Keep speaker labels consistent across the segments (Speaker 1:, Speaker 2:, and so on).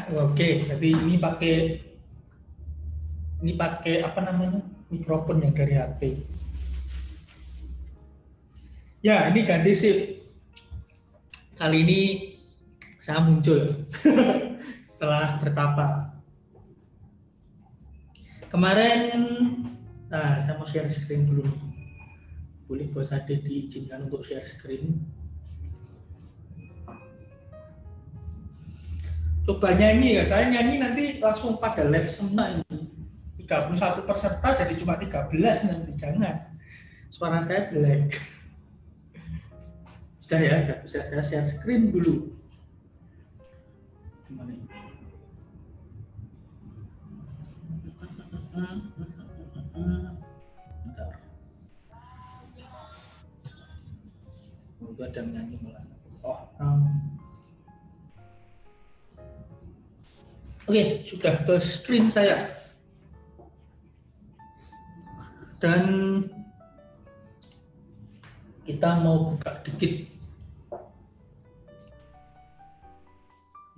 Speaker 1: Oke, jadi ini pakai apa namanya? Mikrofon yang dari HP. Ya, ini ganti shift. Kali ini saya muncul setelah bertapa. Kemarin, saya mau share screen dulu. Boleh Bos Ade diizinkan untuk share screen. Coba nyanyi ya, saya nyanyi nanti langsung pada live semua ini. 31 peserta jadi cuma 13 nanti, jangan. Suara saya jelek. Sudah ya, sudah bisa saya share screen dulu. Gimana ini? Bentar. Itu ada yang nyanyi malah. Oke, sudah ke screen saya. Dan kita mau buka dikit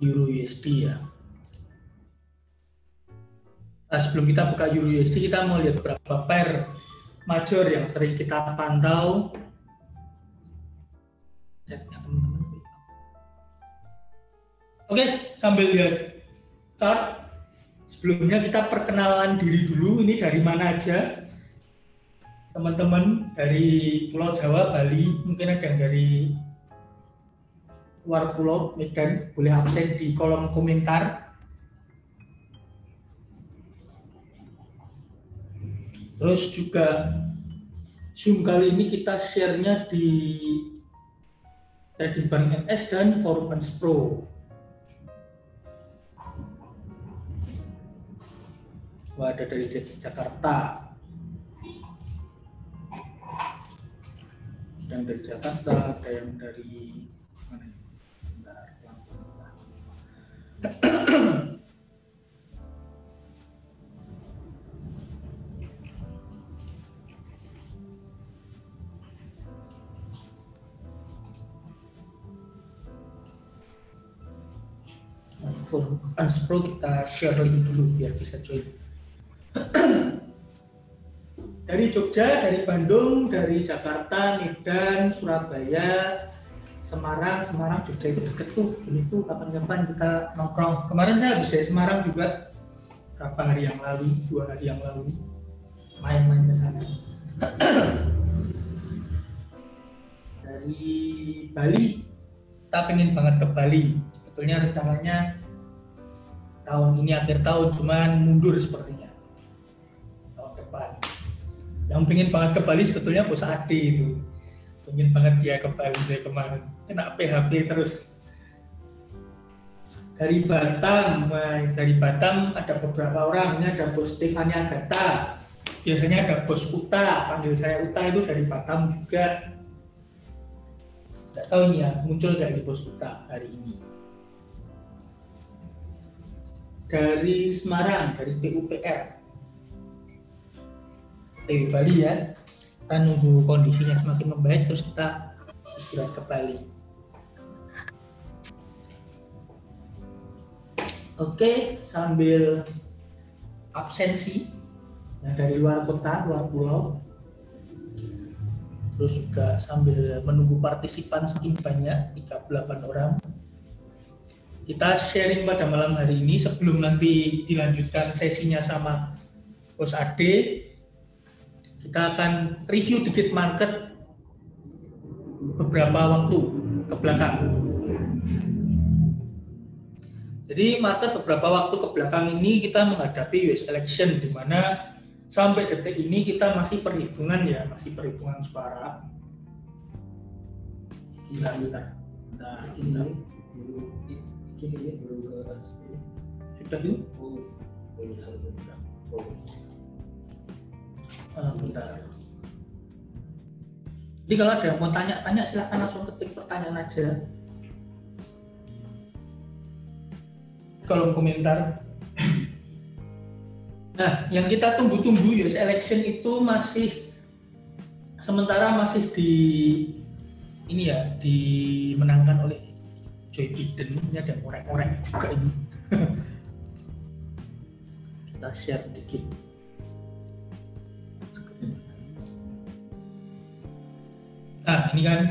Speaker 1: Euro USD ya. Sebelum kita buka Euro USD, kita mau lihat beberapa pair major yang sering kita pantau. Oke, sambil lihat chart, sebelumnya kita perkenalan diri dulu. Ini dari mana aja? Teman-teman dari Pulau Jawa, Bali, mungkin ada yang dari luar pulau, Medan, boleh absen di kolom komentar. Terus juga Zoom kali ini kita share-nya di Trading Bank NS dan Forum Ants Pro. Wah, ada dari Jakarta. Yang dari Jakarta, ada yang dari mana? Forum Ants Pro kita share link dulu biar bisa join. Dari Jogja, dari Bandung, dari Jakarta, Medan, Surabaya, Semarang, Jogja itu deket tuh. Ini tuh kapan-kapan kita nongkrong. Kemarin saya habis dari Semarang juga, berapa hari yang lalu, 2 hari yang lalu, main-main ke sana. Dari Bali, kita pengen banget ke Bali. Sebetulnya rencananya tahun ini akhir tahun, cuman mundur sepertinya tahun depan. Yang pengen banget ke Bali sebetulnya Bos Ade itu, pengen banget dia ke Bali dari kemarin, kena PHP terus. Dari Batam ada beberapa orang. Ini ada Bos Stefani Agata, biasanya ada Bos Uta, panggil saya Uta, itu dari Batam juga. Tidak tahu nih ya, muncul dari Bos Uta hari ini. Dari Semarang, dari PUPR, dari Bali ya. Kita nunggu kondisinya semakin membaik terus kita liburan ke Bali. Oke, sambil absensi yang dari luar kota, luar pulau, terus juga sambil menunggu partisipan semakin banyak, 38 orang. Kita sharing pada malam hari ini sebelum nanti dilanjutkan sesinya sama Bos Ade. Kita akan review dikit market beberapa waktu ke belakang. Jadi market beberapa waktu ke belakang ini kita menghadapi US election, di mana sampai detik ini kita masih perhitungan suara. Bentar. Sudah itu? Bentar. Jadi kalau ada yang mau tanya-tanya silahkan langsung ketik pertanyaan aja kolom komentar. Nah, yang kita tunggu-tunggu US election itu sementara masih dimenangkan oleh Joe Biden. Ini ada ngorek-ngorek juga ini. Kita share dikit. Nah, ini kan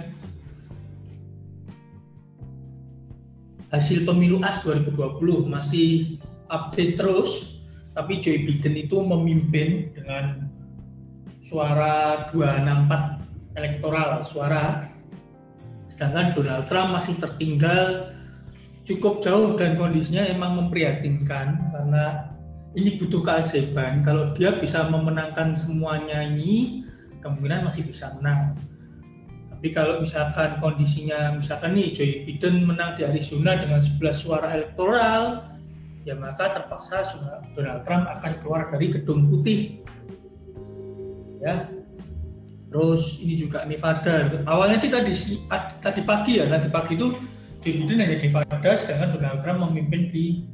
Speaker 1: hasil pemilu AS 2020 masih update terus, tapi Joe Biden itu memimpin dengan suara 264 elektoral suara, sedangkan Donald Trump masih tertinggal cukup jauh dan kondisinya emang memprihatinkan karena ini butuh keajaiban. Kalau dia bisa memenangkan semuanya ini, kemungkinan masih bisa menang. Tapi kalau misalkan kondisinya, misalkan nih Joe Biden menang di Arizona dengan 11 suara elektoral, ya maka terpaksa Donald Trump akan keluar dari Gedung Putih. Ya. Terus ini juga Nevada. Awalnya sih tadi pagi itu Joe Biden hanya di Nevada, sedangkan Donald Trump memimpin di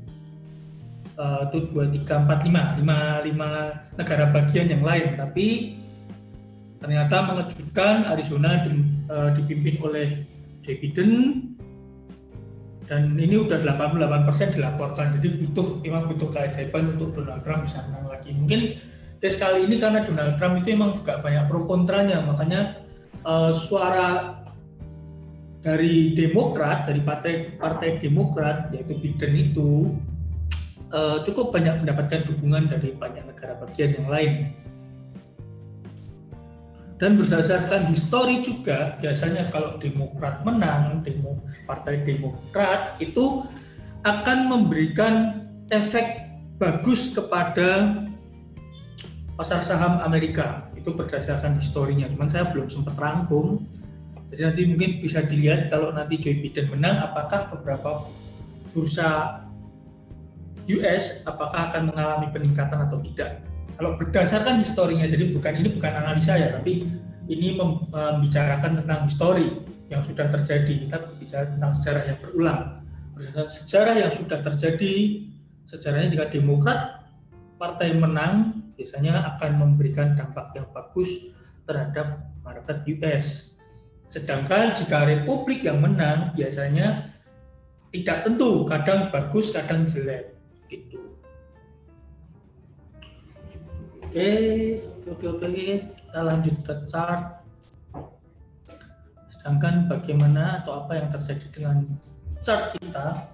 Speaker 1: 1, 2, 3, 4, 5 negara bagian yang lain. Tapi ternyata mengejutkan, Arizona dipimpin oleh Joe Biden dan ini udah 88% dilaporkan. Jadi memang butuh keajaiban untuk Donald Trump bisa menang lagi. Mungkin tes kali ini karena Donald Trump itu memang juga banyak pro kontranya, makanya suara dari Demokrat, dari partai Demokrat yaitu Biden itu cukup banyak mendapatkan dukungan dari banyak negara bagian yang lain. Dan berdasarkan histori juga, biasanya kalau Demokrat menang, partai Demokrat itu akan memberikan efek bagus kepada pasar saham Amerika. Itu berdasarkan historinya, cuman saya belum sempat rangkum. Jadi nanti mungkin bisa dilihat kalau nanti Joe Biden menang, apakah beberapa bursa US apakah akan mengalami peningkatan atau tidak. Kalau berdasarkan historinya, jadi ini bukan analisa ya, tapi ini membicarakan tentang histori yang sudah terjadi. Kita bicara tentang sejarah yang berulang. Berdasarkan sejarah yang sudah terjadi, sejarahnya jika Demokrat partai menang, biasanya akan memberikan dampak yang bagus terhadap market US. Sedangkan jika Republik yang menang, biasanya tidak tentu, kadang bagus, kadang jelek, gitu. Oke, kita lanjut ke chart. Sedangkan bagaimana atau apa yang terjadi dengan chart kita?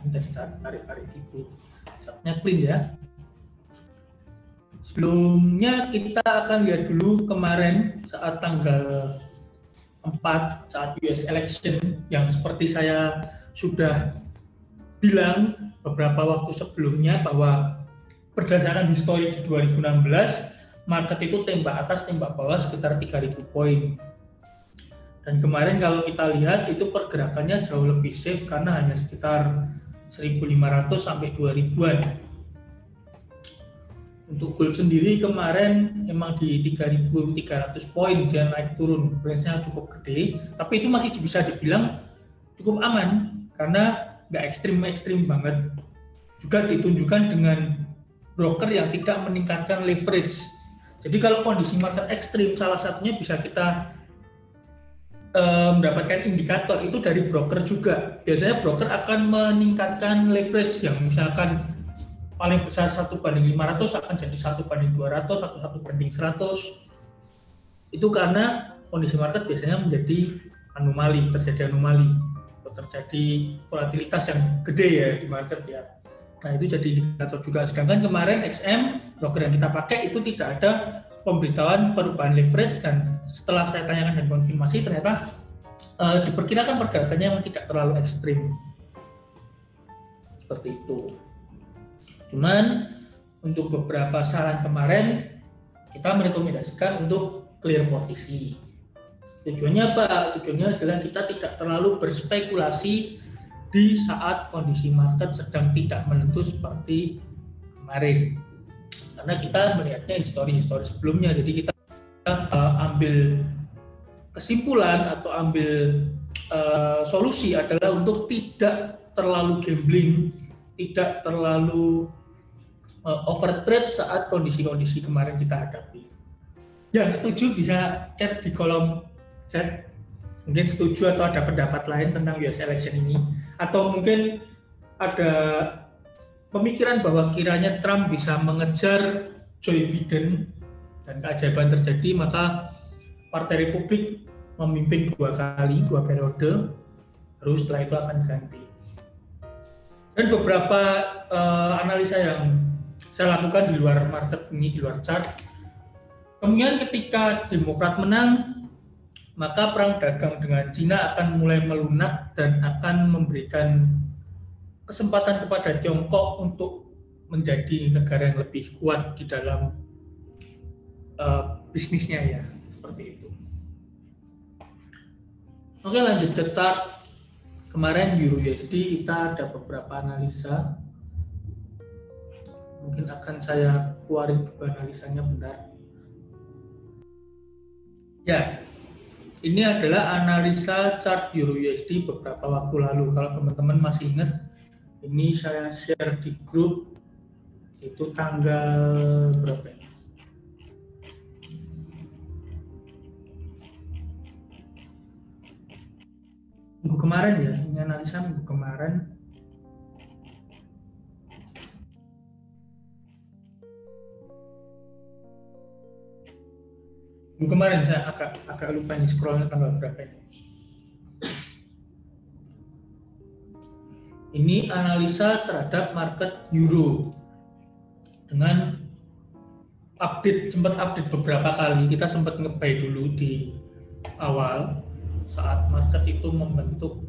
Speaker 1: Kita tarik itu, chartnya clean ya. Sebelumnya kita akan lihat dulu kemarin saat tanggal 4 saat US election yang seperti saya sudah bilang beberapa waktu sebelumnya bahwa berdasarkan histori di 2016 market itu tembak atas tembak bawah sekitar 3.000 poin. Dan kemarin kalau kita lihat itu pergerakannya jauh lebih safe karena hanya sekitar 1.500 sampai 2.000-an. Untuk gold sendiri kemarin memang di 3.300 poin dia naik turun, range-nya cukup gede, tapi itu masih bisa dibilang cukup aman karena nggak ekstrim banget. Juga ditunjukkan dengan broker yang tidak meningkatkan leverage. Jadi kalau kondisi market ekstrim, salah satunya bisa kita mendapatkan indikator itu dari broker juga. Biasanya broker akan meningkatkan leverage yang misalkan paling besar 1:500 akan jadi 1:200 atau 1:100. Itu karena kondisi market biasanya menjadi terjadi anomali, atau terjadi volatilitas yang gede ya di market ya. Nah itu jadi indikator juga. Sedangkan kemarin XM, broker yang kita pakai itu tidak ada pemberitahuan perubahan leverage dan setelah saya tanyakan dan konfirmasi ternyata diperkirakan pergerakannya yang tidak terlalu ekstrim. Seperti itu. Cuman untuk beberapa saran kemarin kita merekomendasikan untuk clear posisi. Tujuannya apa? Tujuannya adalah kita tidak terlalu berspekulasi di saat kondisi market sedang tidak menentu seperti kemarin. Karena kita melihatnya histori-histori sebelumnya, jadi kita ambil kesimpulan atau ambil solusi adalah untuk tidak terlalu gambling, tidak terlalu overtrade saat kondisi-kondisi kemarin kita hadapi. Yang setuju bisa chat di kolom chat, mungkin setuju atau ada pendapat lain tentang US election ini, atau mungkin ada pemikiran bahwa kiranya Trump bisa mengejar Joe Biden dan keajaiban terjadi, maka Partai Republik memimpin 2 periode, terus setelah itu akan ganti. Dan beberapa analisa yang saya lakukan di luar market ini, di luar chart, kemungkinan ketika Demokrat menang, maka perang dagang dengan Cina akan mulai melunak dan akan memberikan kesempatan kepada Tiongkok untuk menjadi negara yang lebih kuat di dalam bisnisnya ya, seperti itu. Oke, lanjut ke chart. Kemarin Euro USD kita ada beberapa analisa. Mungkin akan saya keluarin juga analisanya bentar. Ya, ini adalah analisa chart Euro USD beberapa waktu lalu. Kalau teman-teman masih ingat, ini saya share di grup itu tanggal berapa ya? Minggu kemarin ya, ini analisa minggu kemarin. Minggu kemarin saya agak lupa nih scrollnya tanggal berapa ini. Ini analisa terhadap market euro dengan sempat update beberapa kali. Kita sempat nge-buy dulu di awal saat market itu membentuk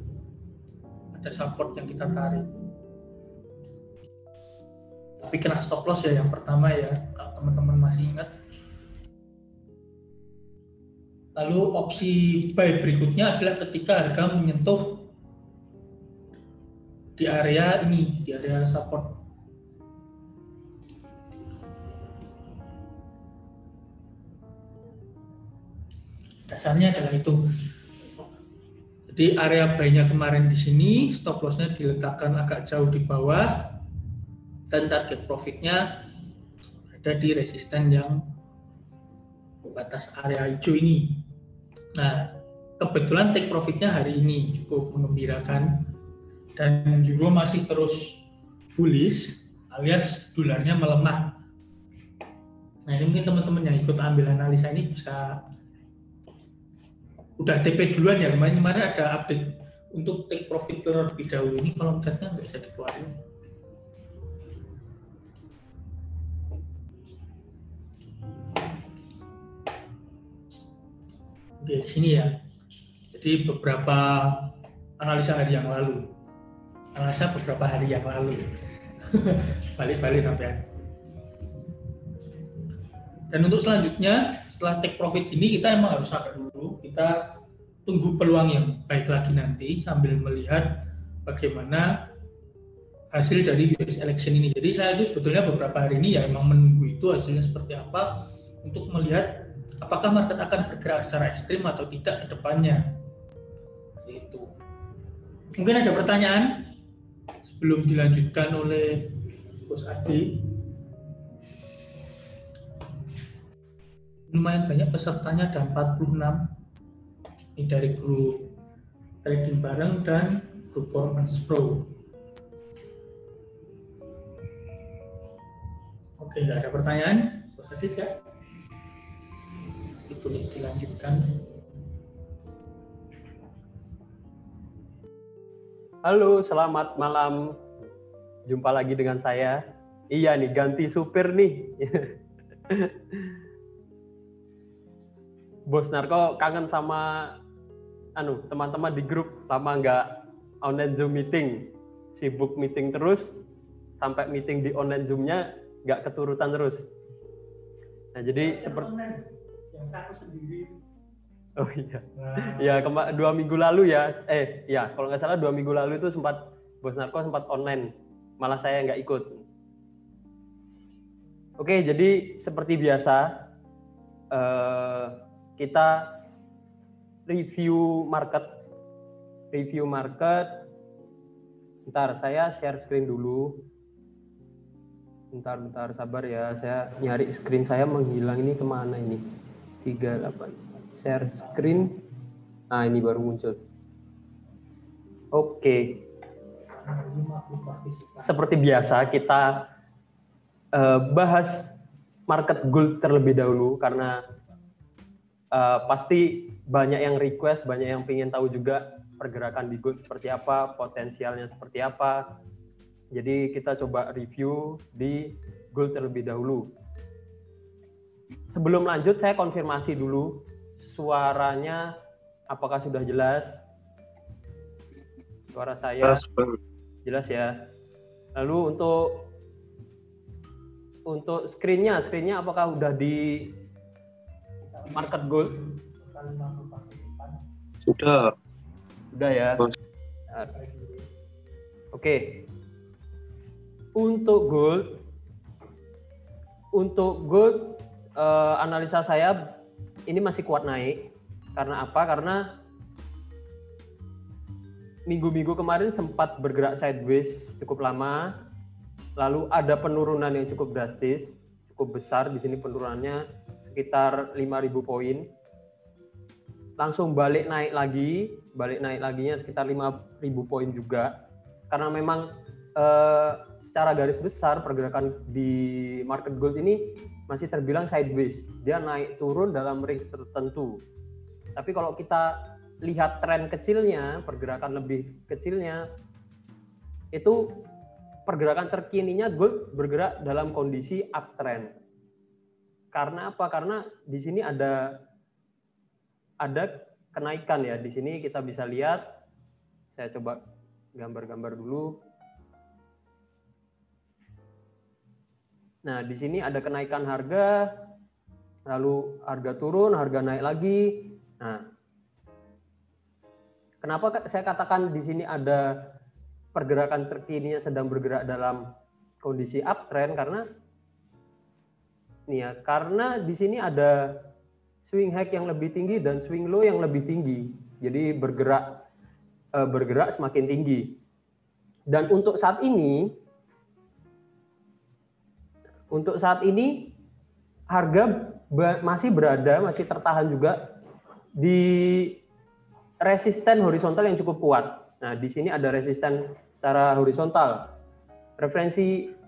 Speaker 1: ada support yang kita tarik. Tapi kena stop loss ya yang pertama ya, kalau teman-teman masih ingat. Lalu opsi buy berikutnya adalah ketika harga menyentuh di area ini, di area support. Dasarnya adalah itu. Jadi area buy-nya kemarin di sini, stop loss-nya diletakkan agak jauh di bawah, dan target profit-nya ada di resisten yang batas area hijau ini. Nah, kebetulan take profit-nya hari ini cukup mengembirakan, dan euro masih terus bullish, alias dolarnya melemah. Nah, ini mungkin teman-teman yang ikut ambil analisa ini bisa udah TP duluan ya, kemarin ada update untuk take profit terlebih dahulu. Ini kolom chatnya nggak bisa dikeluarin. Oke, di sini ya. Jadi beberapa analisa hari yang lalu, analisa beberapa hari yang lalu, balik-balik sampai. Dan untuk selanjutnya, setelah take profit ini kita emang harus sabar dulu, kita tunggu peluang yang baik lagi nanti sambil melihat bagaimana hasil dari US election ini. Jadi saya itu sebetulnya beberapa hari ini ya emang menunggu itu hasilnya seperti apa untuk melihat apakah market akan bergerak secara ekstrim atau tidak ke depannya. Itu. Mungkin ada pertanyaan sebelum dilanjutkan oleh Bos Adi. Lumayan banyak pesertanya, ada 46. Ini dari grup trading bareng dan grup Performance Pro. Oke, nggak ada pertanyaan? Bos Adi ya? Itu dilanjutkan.
Speaker 2: Halo, selamat malam. Jumpa lagi dengan saya. Iya nih, ganti supir nih. Bos Narko kangen sama teman-teman di grup, lama nggak online Zoom meeting, sibuk meeting terus, sampai meeting di online Zoom-nya nggak keturutan terus. Nah jadi seperti
Speaker 1: yang aku sendiri.
Speaker 2: Oh iya, ya 2 minggu lalu ya, kalau nggak salah 2 minggu lalu itu Bos Narko sempat online, malah saya nggak ikut. Oke, jadi seperti biasa kita review market. Bentar, saya share screen dulu. Bentar, sabar ya. Saya nyari screen saya menghilang, ini kemana ini? 38 share screen. Nah, ini baru muncul. Oke.
Speaker 1: 50 partisipan.
Speaker 2: Seperti biasa kita bahas market gold terlebih dahulu karena pasti banyak yang request, banyak yang ingin tahu juga pergerakan di gold seperti apa, potensialnya seperti apa. Jadi kita coba review di gold terlebih dahulu. Sebelum lanjut saya konfirmasi dulu suaranya apakah sudah jelas? Suara saya jelas ya. Lalu untuk screen-nya apakah udah di market gold?
Speaker 3: Sudah.
Speaker 2: Udah ya. Oke. Untuk gold analisa saya ini masih kuat naik. Karena apa? Karena minggu-minggu kemarin sempat bergerak sideways cukup lama. Lalu ada penurunan yang cukup drastis, cukup besar. Di sini penurunannya sekitar 5.000 poin. Langsung balik naik laginya sekitar 5.000 poin juga. Karena memang secara garis besar pergerakan di market gold ini masih terbilang sideways. Dia naik turun dalam range tertentu. Tapi kalau kita lihat tren kecilnya, pergerakan lebih kecilnya, itu pergerakan terkininya gold bergerak dalam kondisi uptrend. Karena apa? Karena di sini ada kenaikan ya. Di sini kita bisa lihat, saya coba gambar-gambar dulu. Nah, di sini ada kenaikan harga, lalu harga turun, harga naik lagi. Nah, kenapa saya katakan di sini ada pergerakan terkininya sedang bergerak dalam kondisi uptrend? Karena di sini ada swing high yang lebih tinggi dan swing low yang lebih tinggi. Jadi bergerak semakin tinggi. Dan untuk saat ini harga masih tertahan juga di resisten horizontal yang cukup kuat. Nah, di sini ada resisten secara horizontal.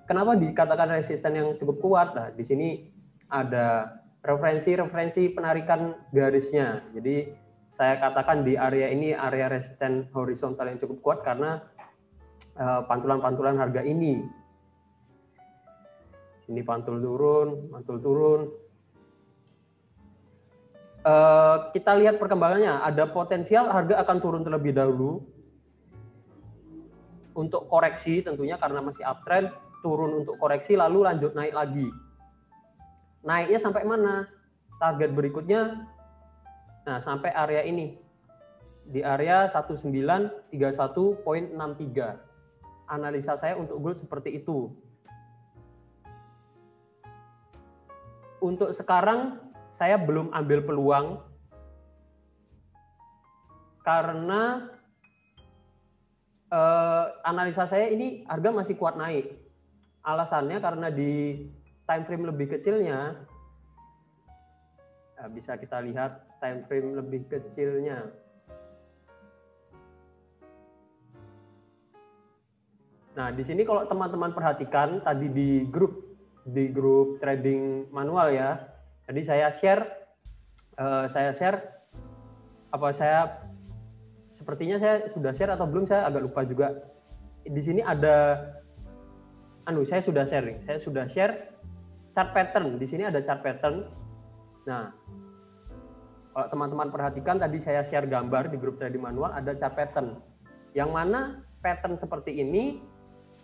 Speaker 2: Kenapa dikatakan resisten yang cukup kuat? Nah, di sini ada referensi penarikan garisnya. Jadi saya katakan di area ini area resisten horizontal yang cukup kuat karena pantulan-pantulan harga ini. Ini pantul turun. Kita lihat perkembangannya. Ada potensial harga akan turun terlebih dahulu untuk koreksi tentunya karena masih uptrend, turun untuk koreksi lalu lanjut naik lagi. Naiknya sampai mana? Target berikutnya, nah sampai area ini, di area 1931.63. Analisa saya untuk gold seperti itu. Untuk sekarang saya belum ambil peluang karena analisa saya ini harga masih kuat naik. Alasannya karena di time frame lebih kecilnya, bisa kita lihat time frame lebih kecilnya. Nah, di sini kalau teman-teman perhatikan tadi di grup trading manual ya. Tadi saya sepertinya saya sudah share atau belum, saya agak lupa juga. Di sini ada saya sudah share chart pattern. Di sini ada chart pattern. Nah, kalau teman-teman perhatikan tadi saya share gambar di grup trading manual ada chart pattern. Yang mana pattern seperti ini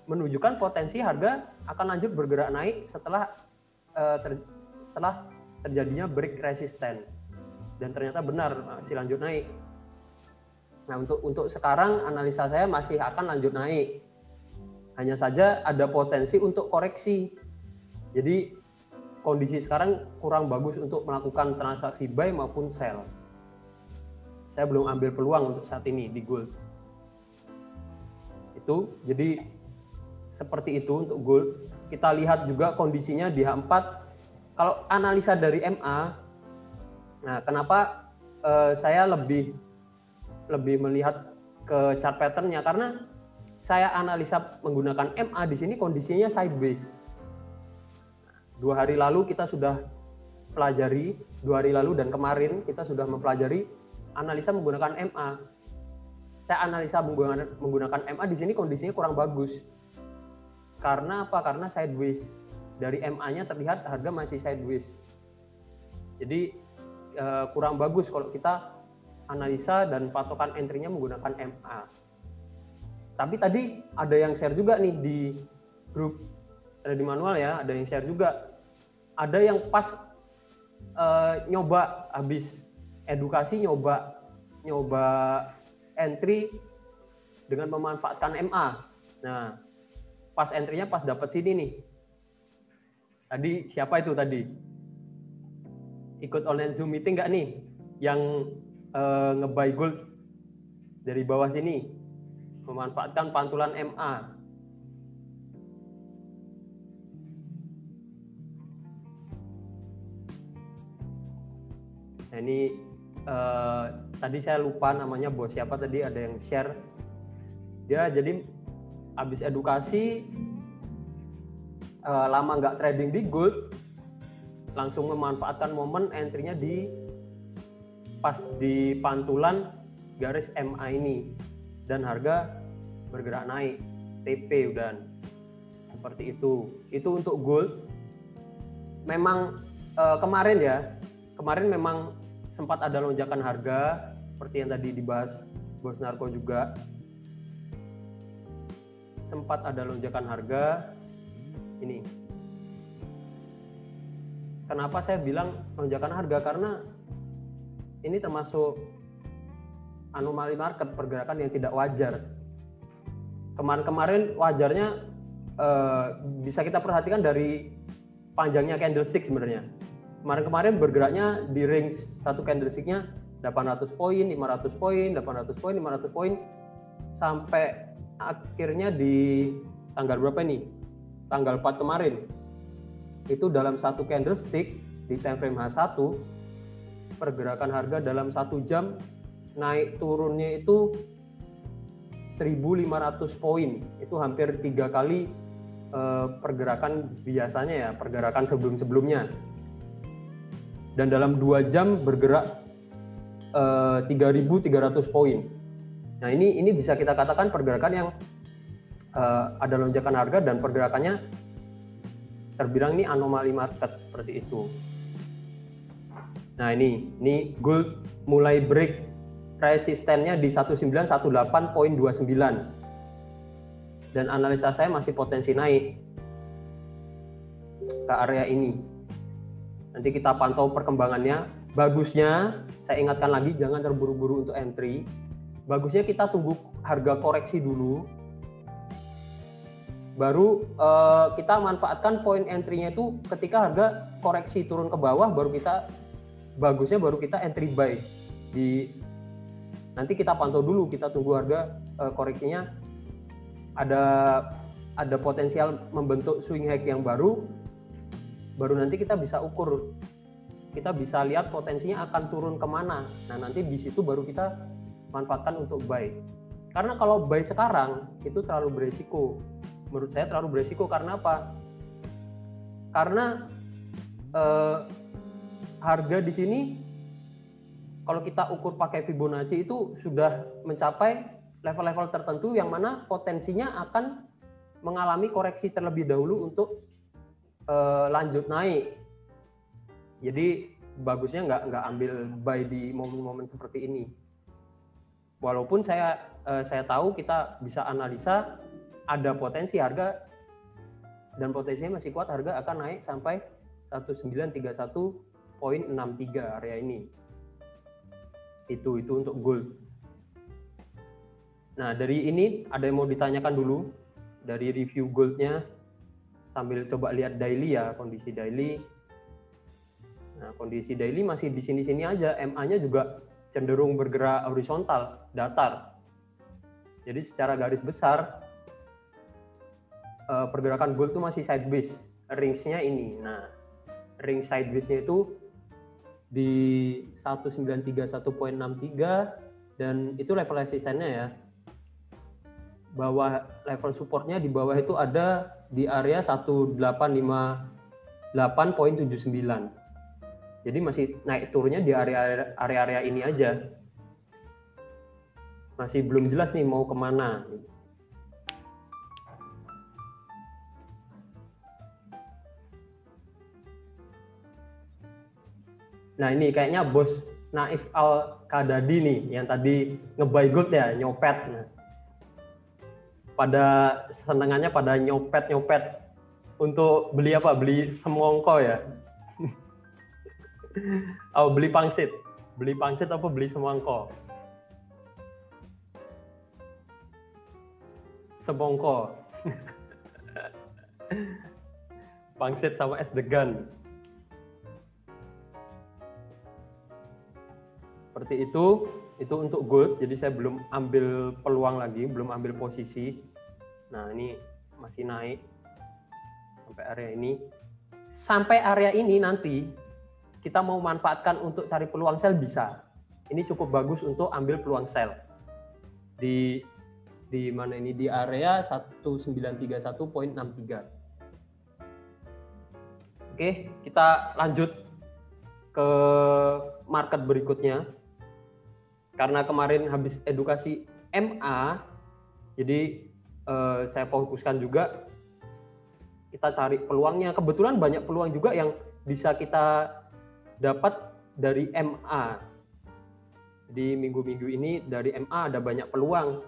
Speaker 2: menunjukkan potensi harga akan lanjut bergerak naik setelah terjadinya break resisten. Dan ternyata benar masih lanjut naik. Nah, untuk sekarang analisa saya masih akan lanjut naik. Hanya saja ada potensi untuk koreksi. Jadi kondisi sekarang kurang bagus untuk melakukan transaksi buy maupun sell. Saya belum ambil peluang untuk saat ini di gold. Itu jadi seperti itu untuk gold. Kita lihat juga kondisinya di H4. Kalau analisa dari MA, nah kenapa saya lebih melihat ke chart pattern-nya, karena saya analisa menggunakan MA di sini kondisinya sideways. 2 hari lalu kita sudah pelajari, 2 hari lalu dan kemarin kita sudah mempelajari analisa menggunakan MA. Saya analisa menggunakan MA di sini kondisinya kurang bagus. Karena apa? Karena sideways. Dari MA-nya terlihat harga masih sideways. Jadi kurang bagus kalau kita analisa dan patokan entry-nya menggunakan MA. Tapi tadi ada yang share juga nih di grup trading manual ya, ada yang share juga. Ada yang pas nyoba habis edukasi nyoba entry dengan memanfaatkan MA. Nah, pas entry-nya pas dapat sini nih. Tadi siapa itu tadi? Ikut online Zoom meeting nggak nih? Yang nge-buy gold dari bawah sini, memanfaatkan pantulan MA. Nah ini tadi saya lupa namanya bos siapa tadi, ada yang share. Dia jadi habis edukasi lama nggak trading di gold, langsung memanfaatkan momen entry-nya pas di pantulan garis MA ini dan harga bergerak naik TP udah seperti itu. Itu untuk gold. Memang kemarin memang sempat ada lonjakan harga seperti yang tadi dibahas Bos Narko juga. Sempat ada lonjakan harga ini. Kenapa saya bilang lonjakan harga? Karena ini termasuk anomali market, pergerakan yang tidak wajar. Kemarin wajarnya bisa kita perhatikan dari panjangnya candlestick sebenarnya. Kemarin bergeraknya di range satu candlesticknya 800 poin, 500 poin, 800 poin, 500 poin sampai akhirnya di tanggal berapa nih? Tanggal 4 kemarin. Itu dalam satu candlestick di time frame H1 pergerakan harga dalam 1 jam naik turunnya itu 1.500 poin. Itu hampir 3 kali pergerakan biasanya ya, pergerakan sebelum-sebelumnya. Dan dalam 2 jam bergerak 3.300 poin. Nah ini bisa kita katakan pergerakan yang ada lonjakan harga dan pergerakannya terbilang ini anomali market seperti itu. Nah ini gold mulai break resistennya di 1918.29 dan analisa saya masih potensi naik ke area ini. Nanti kita pantau perkembangannya. Bagusnya saya ingatkan lagi jangan terburu-buru untuk entry. Bagusnya kita tunggu harga koreksi dulu. Baru kita manfaatkan poin entry-nya itu ketika harga koreksi turun ke bawah, baru kita entry buy. Nanti kita pantau dulu, kita tunggu harga koreksinya ada potensial membentuk swing high yang baru nanti kita bisa ukur, kita bisa lihat potensinya akan turun kemana. Nah nanti di situ baru kita manfaatkan untuk buy. Karena kalau buy sekarang itu terlalu beresiko. Menurut saya terlalu beresiko karena apa? Karena harga di sini kalau kita ukur pakai Fibonacci itu sudah mencapai level-level tertentu yang mana potensinya akan mengalami koreksi terlebih dahulu untuk lanjut naik. Jadi bagusnya nggak ambil buy di momen-momen seperti ini. Walaupun saya tahu kita bisa analisa ada potensi harga dan potensinya masih kuat, harga akan naik sampai 1931.63 area ini. Itu untuk gold. Nah dari ini ada yang mau ditanyakan dulu dari review goldnya sambil coba lihat daily ya, kondisi daily. Nah kondisi daily masih di sini-sini aja, MA-nya juga cenderung bergerak horizontal, datar. Jadi secara garis besar pergerakan gold itu masih sideways, range-nya ini. Nah, range sideways-nya itu di 1931.63 dan itu level resistennya ya. bawah level supportnya di bawah itu ada di area 1858.79. Jadi masih naik turunnya di area-area ini aja. Masih belum jelas nih mau kemana. Nah ini kayaknya bos Naif Al-Qadadi nih yang tadi nge-buy gold ya, nyopet. Nah, pada senengannya pada nyopet untuk beli apa? Beli semongko ya. Oh, beli pangsit apa beli semongko? Semongko. Pangsit sama es degan. Seperti itu untuk gold. Jadi saya belum ambil peluang lagi, belum ambil posisi. Nah ini masih naik sampai area ini. Sampai area ini nanti kita mau manfaatkan untuk cari peluang sell bisa. Ini cukup bagus untuk ambil peluang sell. Di mana ini? Di area 1931.63. Oke, kita lanjut ke market berikutnya. Karena kemarin habis edukasi MA, jadi saya fokuskan juga kita cari peluangnya. Kebetulan banyak peluang juga yang bisa kita dapat dari MA. Jadi minggu-minggu ini dari MA ada banyak peluang.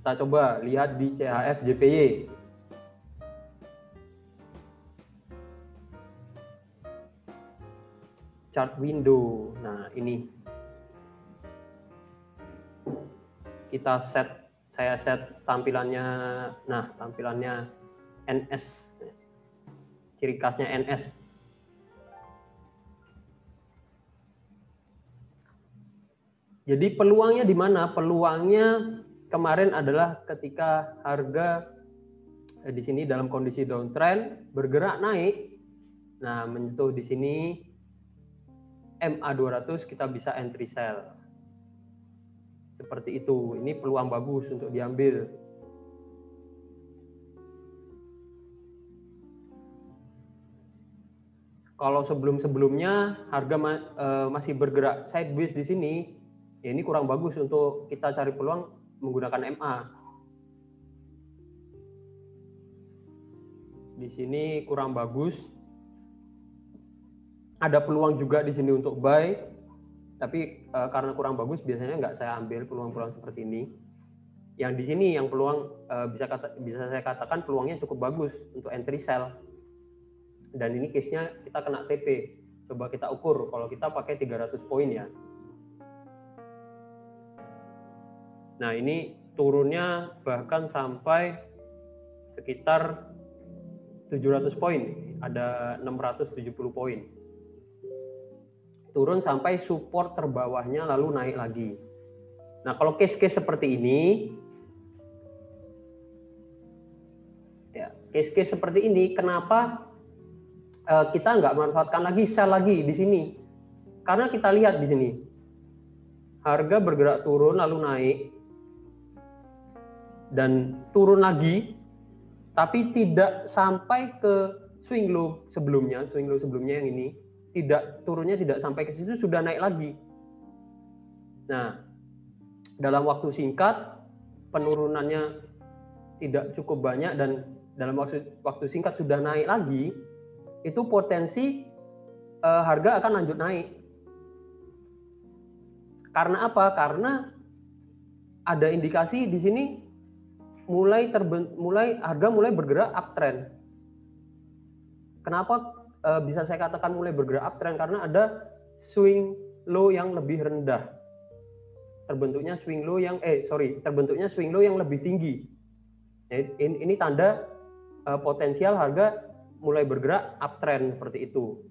Speaker 2: Kita coba lihat di CHF JPY. Chart window. Nah, ini. Saya set tampilannya. Nah, tampilannya NS. Ciri khasnya NS. Jadi peluangnya di mana? Peluangnya kemarin adalah ketika harga di sini dalam kondisi downtrend bergerak naik. Nah, menyentuh di sini MA200 kita bisa entry sell. Seperti itu. Ini peluang bagus untuk diambil. Kalau sebelum-sebelumnya harga masih bergerak sideways di sini, ya ini kurang bagus untuk kita cari peluang menggunakan MA. Di sini kurang bagus. Ada peluang juga di sini untuk buy, tapi karena kurang bagus biasanya nggak saya ambil peluang-peluang seperti ini. Yang di sini yang peluang bisa saya katakan peluangnya cukup bagus untuk entry sell. Dan ini case-nya kita kena TP. Coba kita ukur kalau kita pakai 300 poin ya. Nah ini turunnya bahkan sampai sekitar 700 poin, ada 670 poin. Turun sampai support terbawahnya lalu naik lagi. Nah, kalau case-case seperti ini, ya, case-case seperti ini, kenapa kita nggak manfaatkan lagi, sell lagi di sini? Karena kita lihat di sini, harga bergerak turun lalu naik, dan turun lagi, tapi tidak sampai ke swing low sebelumnya yang ini. Turunnya tidak sampai ke situ, sudah naik lagi. Nah, dalam waktu singkat penurunannya tidak cukup banyak dan dalam waktu singkat sudah naik lagi, itu potensi harga akan lanjut naik. Karena apa? Karena ada indikasi di sini harga mulai bergerak uptrend. Kenapa bisa saya katakan mulai bergerak uptrend? Karena ada swing low yang lebih rendah. Terbentuknya swing low yang lebih tinggi. Ini tanda potensial harga mulai bergerak uptrend seperti itu.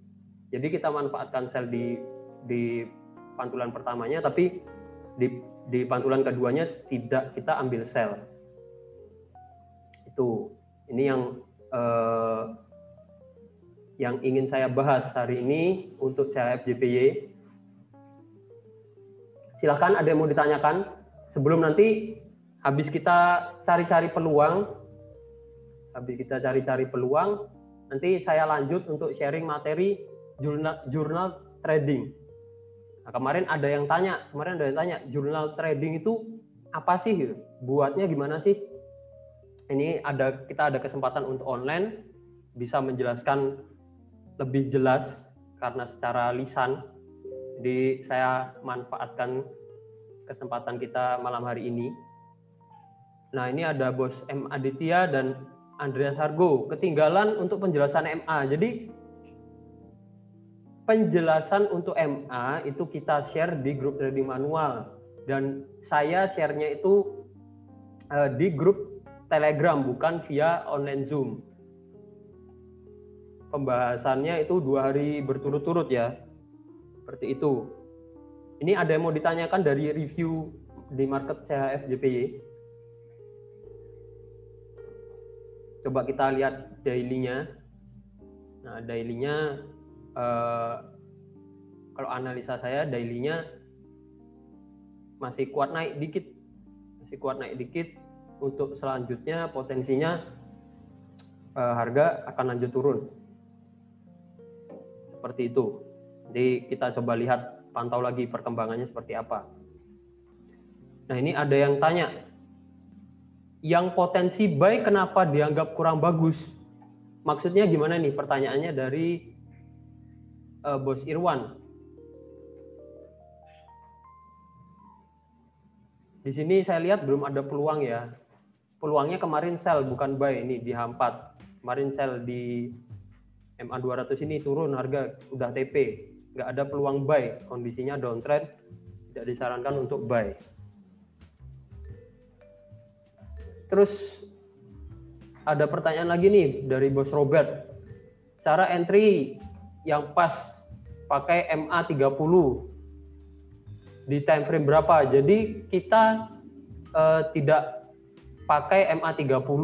Speaker 2: Jadi kita manfaatkan sell di pantulan pertamanya, tapi di pantulan keduanya tidak kita ambil sell. Itu. Ini yang ingin saya bahas hari ini untuk CHF JPY. Silakan ada yang mau ditanyakan sebelum nanti habis kita cari-cari peluang, nanti saya lanjut untuk sharing materi jurnal trading. Nah, kemarin ada yang tanya, jurnal trading itu apa sih? Buatnya gimana sih? Ini kita ada kesempatan untuk online, bisa menjelaskan lebih jelas karena secara lisan. Jadi saya manfaatkan kesempatan kita malam hari ini. Nah, ini ada Bos M. Aditya dan Andreas Hargo. Ketinggalan untuk penjelasan MA. Jadi penjelasan untuk MA itu kita share di grup trading manual. Dan saya share-nya itu di grup Telegram, bukan via online Zoom. Pembahasannya itu 2 hari berturut-turut ya. Seperti itu. Ini ada yang mau ditanyakan dari review di market CHF JPY. Coba kita lihat daily-nya. Nah, daily-nya kalau analisa saya daily-nya masih kuat naik dikit. Untuk selanjutnya potensinya harga akan lanjut turun. Seperti itu. Jadi kita coba lihat, pantau lagi perkembangannya seperti apa. Nah, ini ada yang tanya, yang potensi buy kenapa dianggap kurang bagus? Maksudnya gimana nih? Pertanyaannya dari Bos Irwan. Di sini saya lihat belum ada peluang ya. Peluangnya kemarin sell bukan buy, ini di H4. Kemarin sell di MA200 ini turun harga udah TP. Nggak ada peluang buy, kondisinya downtrend, tidak disarankan untuk buy. Terus ada pertanyaan lagi nih dari Bos Robert, cara entry yang pas pakai MA30 di time frame berapa? Jadi kita tidak pakai MA30,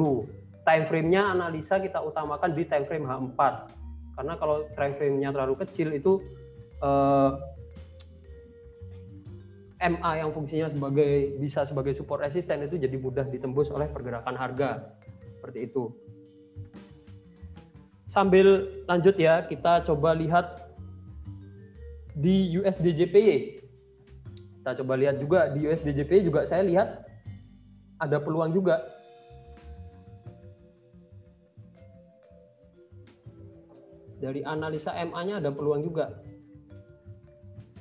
Speaker 2: time frame-nya analisa kita utamakan di time frame H4, karena kalau time frame-nya terlalu kecil itu MA yang fungsinya bisa sebagai support resisten itu jadi mudah ditembus oleh pergerakan harga. Seperti itu. Sambil lanjut ya, kita coba lihat di USD JPY. Kita coba lihat juga di USD JPY juga saya lihat ada peluang juga. Dari analisa MA-nya ada peluang juga.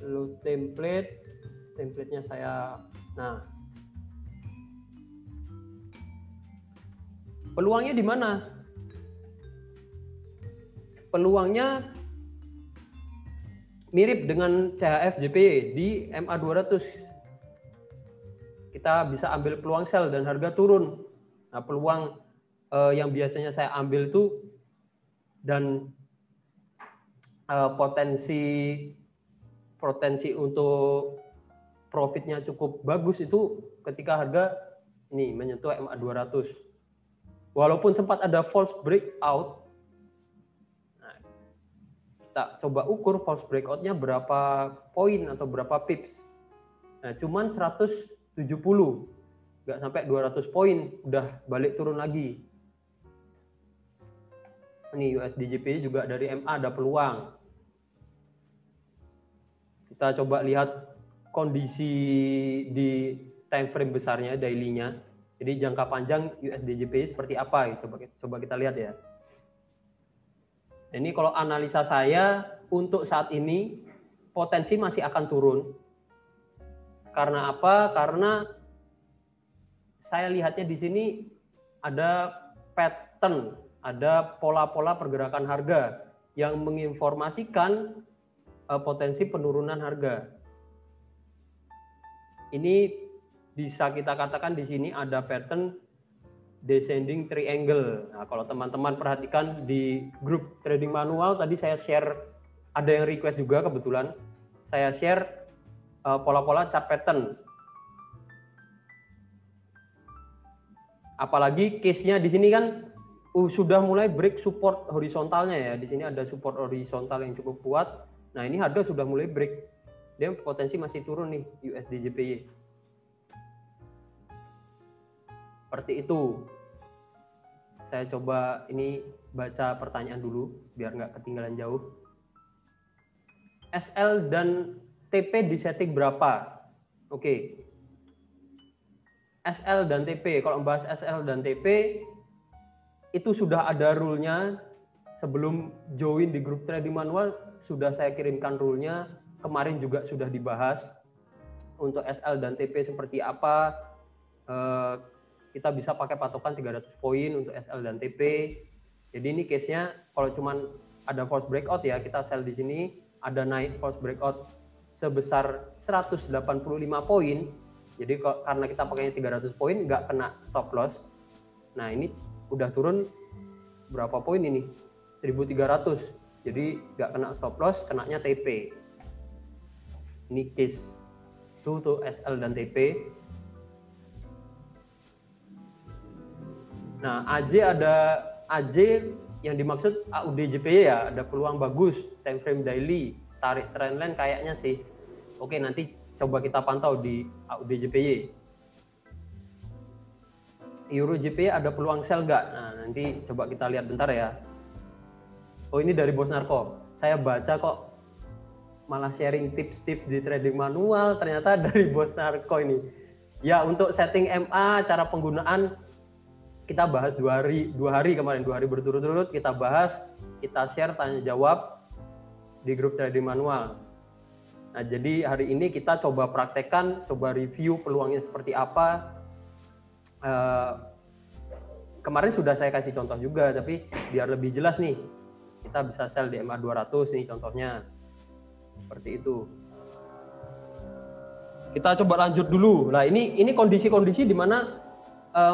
Speaker 2: Lalu template-nya saya, nah peluangnya di mana? Peluangnya mirip dengan CHF JPY di MA200. Kita bisa ambil peluang sell dan harga turun. Nah, peluang yang biasanya saya ambil itu dan potensi untuk profitnya cukup bagus itu ketika harga ini menyentuh MA200. Walaupun sempat ada false breakout, nah, kita coba ukur false breakout-nya berapa poin atau berapa pips. Nah, cuman 170, nggak sampai 200 poin, udah balik turun lagi. Ini USD JPY juga dari MA ada peluang. Kita coba lihat kondisi di time frame besarnya, daily-nya. Jadi jangka panjang USD JPY seperti apa? Coba kita lihat ya. Ini kalau analisa saya untuk saat ini potensi masih akan turun. Karena apa? Karena saya lihatnya di sini ada pattern, ada pola-pola pergerakan harga yang menginformasikan potensi penurunan harga. Ini bisa kita katakan di sini ada pattern descending triangle. Nah, kalau teman-teman perhatikan di grup trading manual tadi saya share, ada yang request juga kebetulan saya share pola-pola chart pattern. Apalagi case-nya di sini kan sudah mulai break support horizontalnya ya. Di sini ada support horizontal yang cukup kuat. Nah, ini harga sudah mulai break. Dia potensi masih turun nih USD JPY. Seperti itu. Saya coba ini baca pertanyaan dulu biar nggak ketinggalan jauh. SL dan TP disetting berapa? Oke. SL dan TP, kalau membahas SL dan TP itu sudah ada rule-nya. Sebelum join di grup trading manual sudah saya kirimkan rule-nya. Kemarin juga sudah dibahas untuk SL dan TP seperti apa. Kita bisa pakai patokan 300 poin untuk SL dan TP. Jadi ini case-nya kalau cuman ada false breakout ya, kita sell di sini, ada naik false breakout sebesar 185 poin. Jadi karena kita pakainya 300 poin nggak kena stop loss. Nah, ini udah turun berapa poin ini? 1.300. Jadi nggak kena stop loss, kenanya TP. Ini case itu tuh SL dan TP. Nah, AJ yang dimaksud AUD-JPY ya, ada peluang bagus, time frame daily, tarik trendline kayaknya sih. Oke, nanti coba kita pantau di AUD-JPY. Euro-JPY ada peluang sell nggak? Nah, nanti coba kita lihat bentar ya. Oh, ini dari Bos Narko. Saya baca kok malah sharing tips-tips di trading manual, ternyata dari Bos Narko ini. Ya, untuk setting MA, cara penggunaan kita bahas 2 hari kemarin, 2 hari berturut-turut kita bahas, kita share tanya jawab di grup trading manual. Nah, jadi hari ini kita coba praktekkan, coba review peluangnya seperti apa. Kemarin sudah saya kasih contoh juga, tapi biar lebih jelas nih, kita bisa sell di MA 200 ini contohnya. Seperti itu. Kita coba lanjut dulu. Nah, ini kondisi-kondisi di mana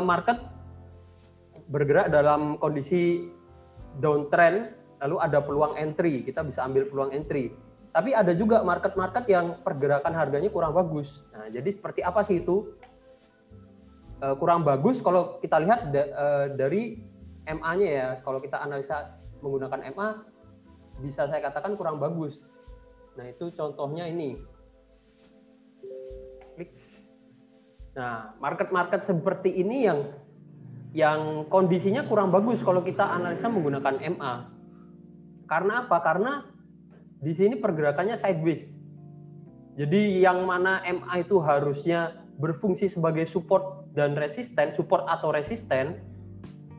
Speaker 2: market bergerak dalam kondisi downtrend, lalu ada peluang entry, kita bisa ambil peluang entry. Tapi ada juga market-market yang pergerakan harganya kurang bagus. Nah, jadi seperti apa sih itu? Kurang bagus kalau kita lihat dari MA-nya ya. Kalau kita analisa menggunakan MA, bisa saya katakan kurang bagus. Nah, itu contohnya ini. Klik. Nah, market-market seperti ini yang kondisinya kurang bagus kalau kita analisa menggunakan MA. Karena apa? Karena di sini pergerakannya sideways. Jadi yang mana MA itu harusnya berfungsi sebagai support dan resisten, support atau resisten,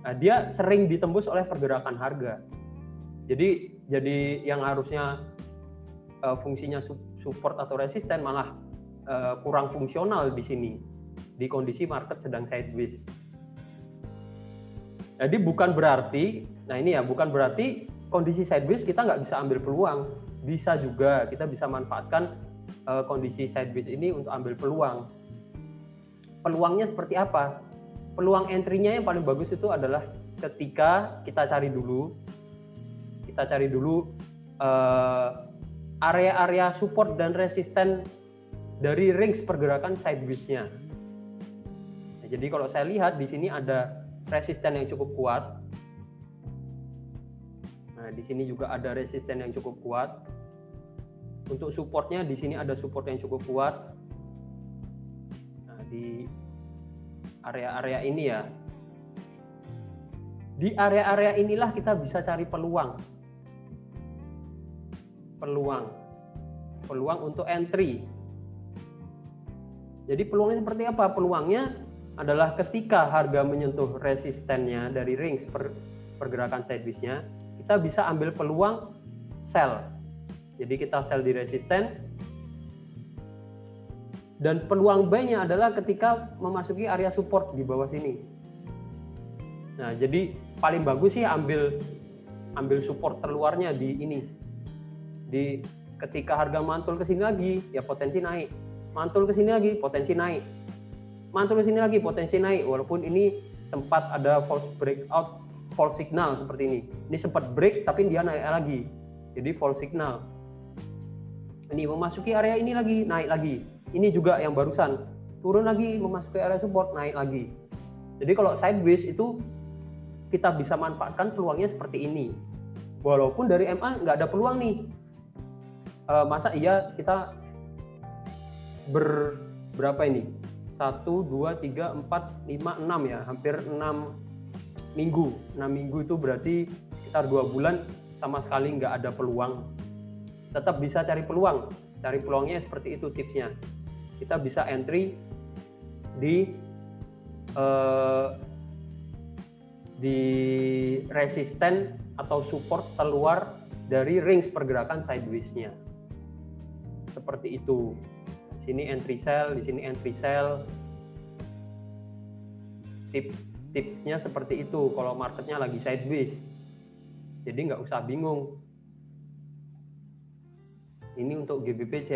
Speaker 2: nah dia sering ditembus oleh pergerakan harga. Jadi yang harusnya fungsinya support atau resisten malah kurang fungsional di sini di kondisi market sedang sideways. Jadi bukan berarti kondisi sideways kita nggak bisa ambil peluang, bisa juga kita bisa manfaatkan kondisi sideways ini untuk ambil peluang. Peluangnya seperti apa? Peluang entry-nya yang paling bagus itu adalah ketika kita cari dulu area-area support dan resisten dari range pergerakan sideways-nya. Nah, jadi kalau saya lihat di sini ada resisten yang cukup kuat. Nah, di sini juga ada resisten yang cukup kuat. Untuk supportnya di sini ada support yang cukup kuat. Nah, di area-area ini ya. Di area-area inilah kita bisa cari peluang untuk entry. Jadi peluangnya seperti apa? Peluangnya adalah ketika harga menyentuh resistennya dari range pergerakan sideways-nya, kita bisa ambil peluang sell. Jadi kita sell di resisten, dan peluang buy-nya adalah ketika memasuki area support di bawah sini. Nah, jadi paling bagus sih ambil support terluarnya di ini. Di ketika harga mantul ke sini lagi, ya potensi naik. Mantul ke sini lagi, potensi naik. Mantul ke sini lagi, potensi naik. Walaupun ini sempat ada false breakout, false signal seperti ini. Ini sempat break tapi dia naik lagi. Jadi false signal. Ini memasuki area ini lagi, naik lagi. Ini juga yang barusan turun lagi, memasuki area support, naik lagi. Jadi kalau sideways itu kita bisa manfaatkan peluangnya seperti ini. Walaupun dari MA nggak ada peluang nih. Masa iya kita berapa ini? 1 1, 2, 3, 4, 5, 6 ya, hampir 6 minggu. 6 minggu itu berarti sekitar 2 bulan sama sekali nggak ada peluang. Tetap bisa cari peluang. Cari peluangnya seperti itu tipsnya. Kita bisa entry di resisten atau support keluar dari range pergerakan sideways-nya. Seperti itu. Di sini entry sell, di sini entry sell. Tipsnya seperti itu kalau marketnya lagi sideways. Jadi nggak usah bingung. Ini untuk GBP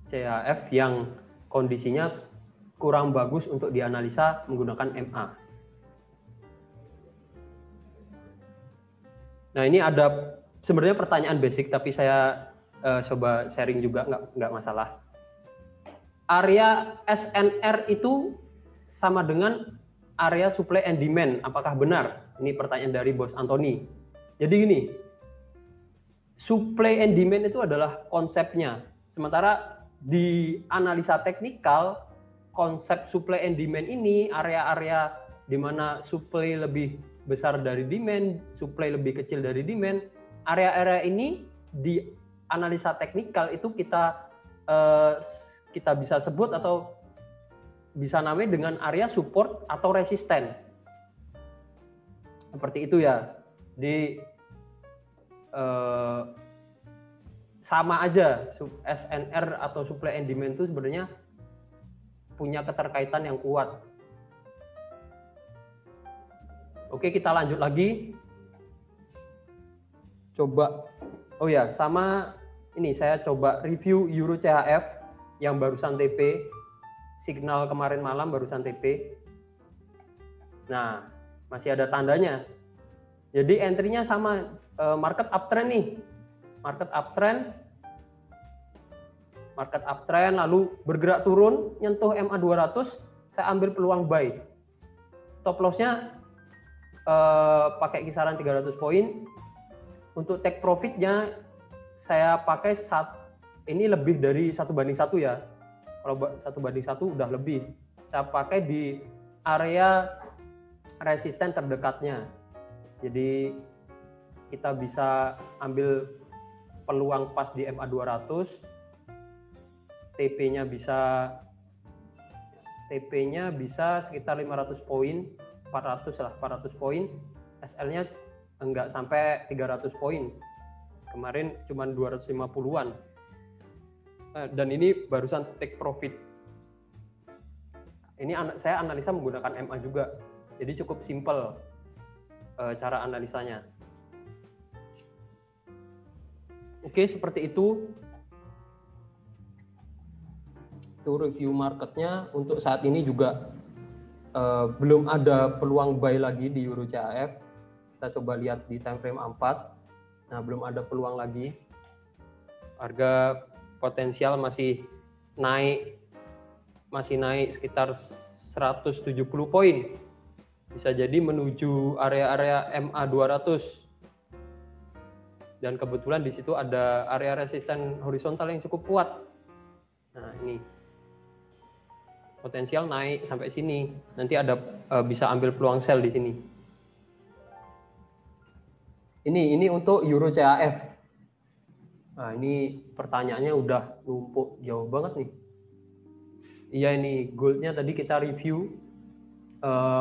Speaker 2: CHF yang kondisinya kurang bagus untuk dianalisa menggunakan MA. Nah, ini ada sebenarnya pertanyaan basic, tapi saya coba sharing juga, nggak masalah. Area SNR itu sama dengan area supply and demand. Apakah benar? Ini pertanyaan dari Bos Anthony. Jadi gini, supply and demand itu adalah konsepnya. Sementara di analisa teknikal, konsep supply and demand ini area-area di mana supply lebih besar dari demand, supply lebih kecil dari demand. Area-area ini di analisa teknikal itu kita bisa sebut atau bisa namanya dengan area support atau resisten. Seperti itu ya. Sama aja SNR atau supply and demand itu sebenarnya punya keterkaitan yang kuat. Oke, kita lanjut lagi. Coba, oh ya, sama ini saya coba review Euro CHF yang barusan TP, signal kemarin malam barusan TP. Nah, masih ada tandanya. Jadi entry-nya sama, market uptrend nih. Market uptrend lalu bergerak turun, nyentuh MA 200, saya ambil peluang buy. Stop loss-nya pakai kisaran 300 poin. Untuk take profit-nya saya pakai ini lebih dari 1:1 ya. Kalau 1:1 udah lebih. Saya pakai di area resisten terdekatnya. Jadi kita bisa ambil peluang pas di MA 200. TP-nya bisa sekitar 500 poin, 400 poin. SL-nya enggak sampai 300 poin. Kemarin cuma 250-an. Dan ini barusan take profit. Ini saya analisa menggunakan MA juga. Jadi cukup simple cara analisanya. Oke, seperti itu. Itu review marketnya. Untuk saat ini juga belum ada peluang buy lagi di Euro CHF. Kita coba lihat di time frame 4. Nah, belum ada peluang lagi. Harga potensial masih naik sekitar 170 poin. Bisa jadi menuju area-area MA 200. Dan kebetulan di situ ada area resisten horizontal yang cukup kuat. Nah, ini potensial naik sampai sini. Nanti ada bisa ambil peluang sell di sini. Ini untuk Euro CHF. Nah, ini pertanyaannya udah numpuk jauh banget nih. Iya, ini goldnya tadi kita review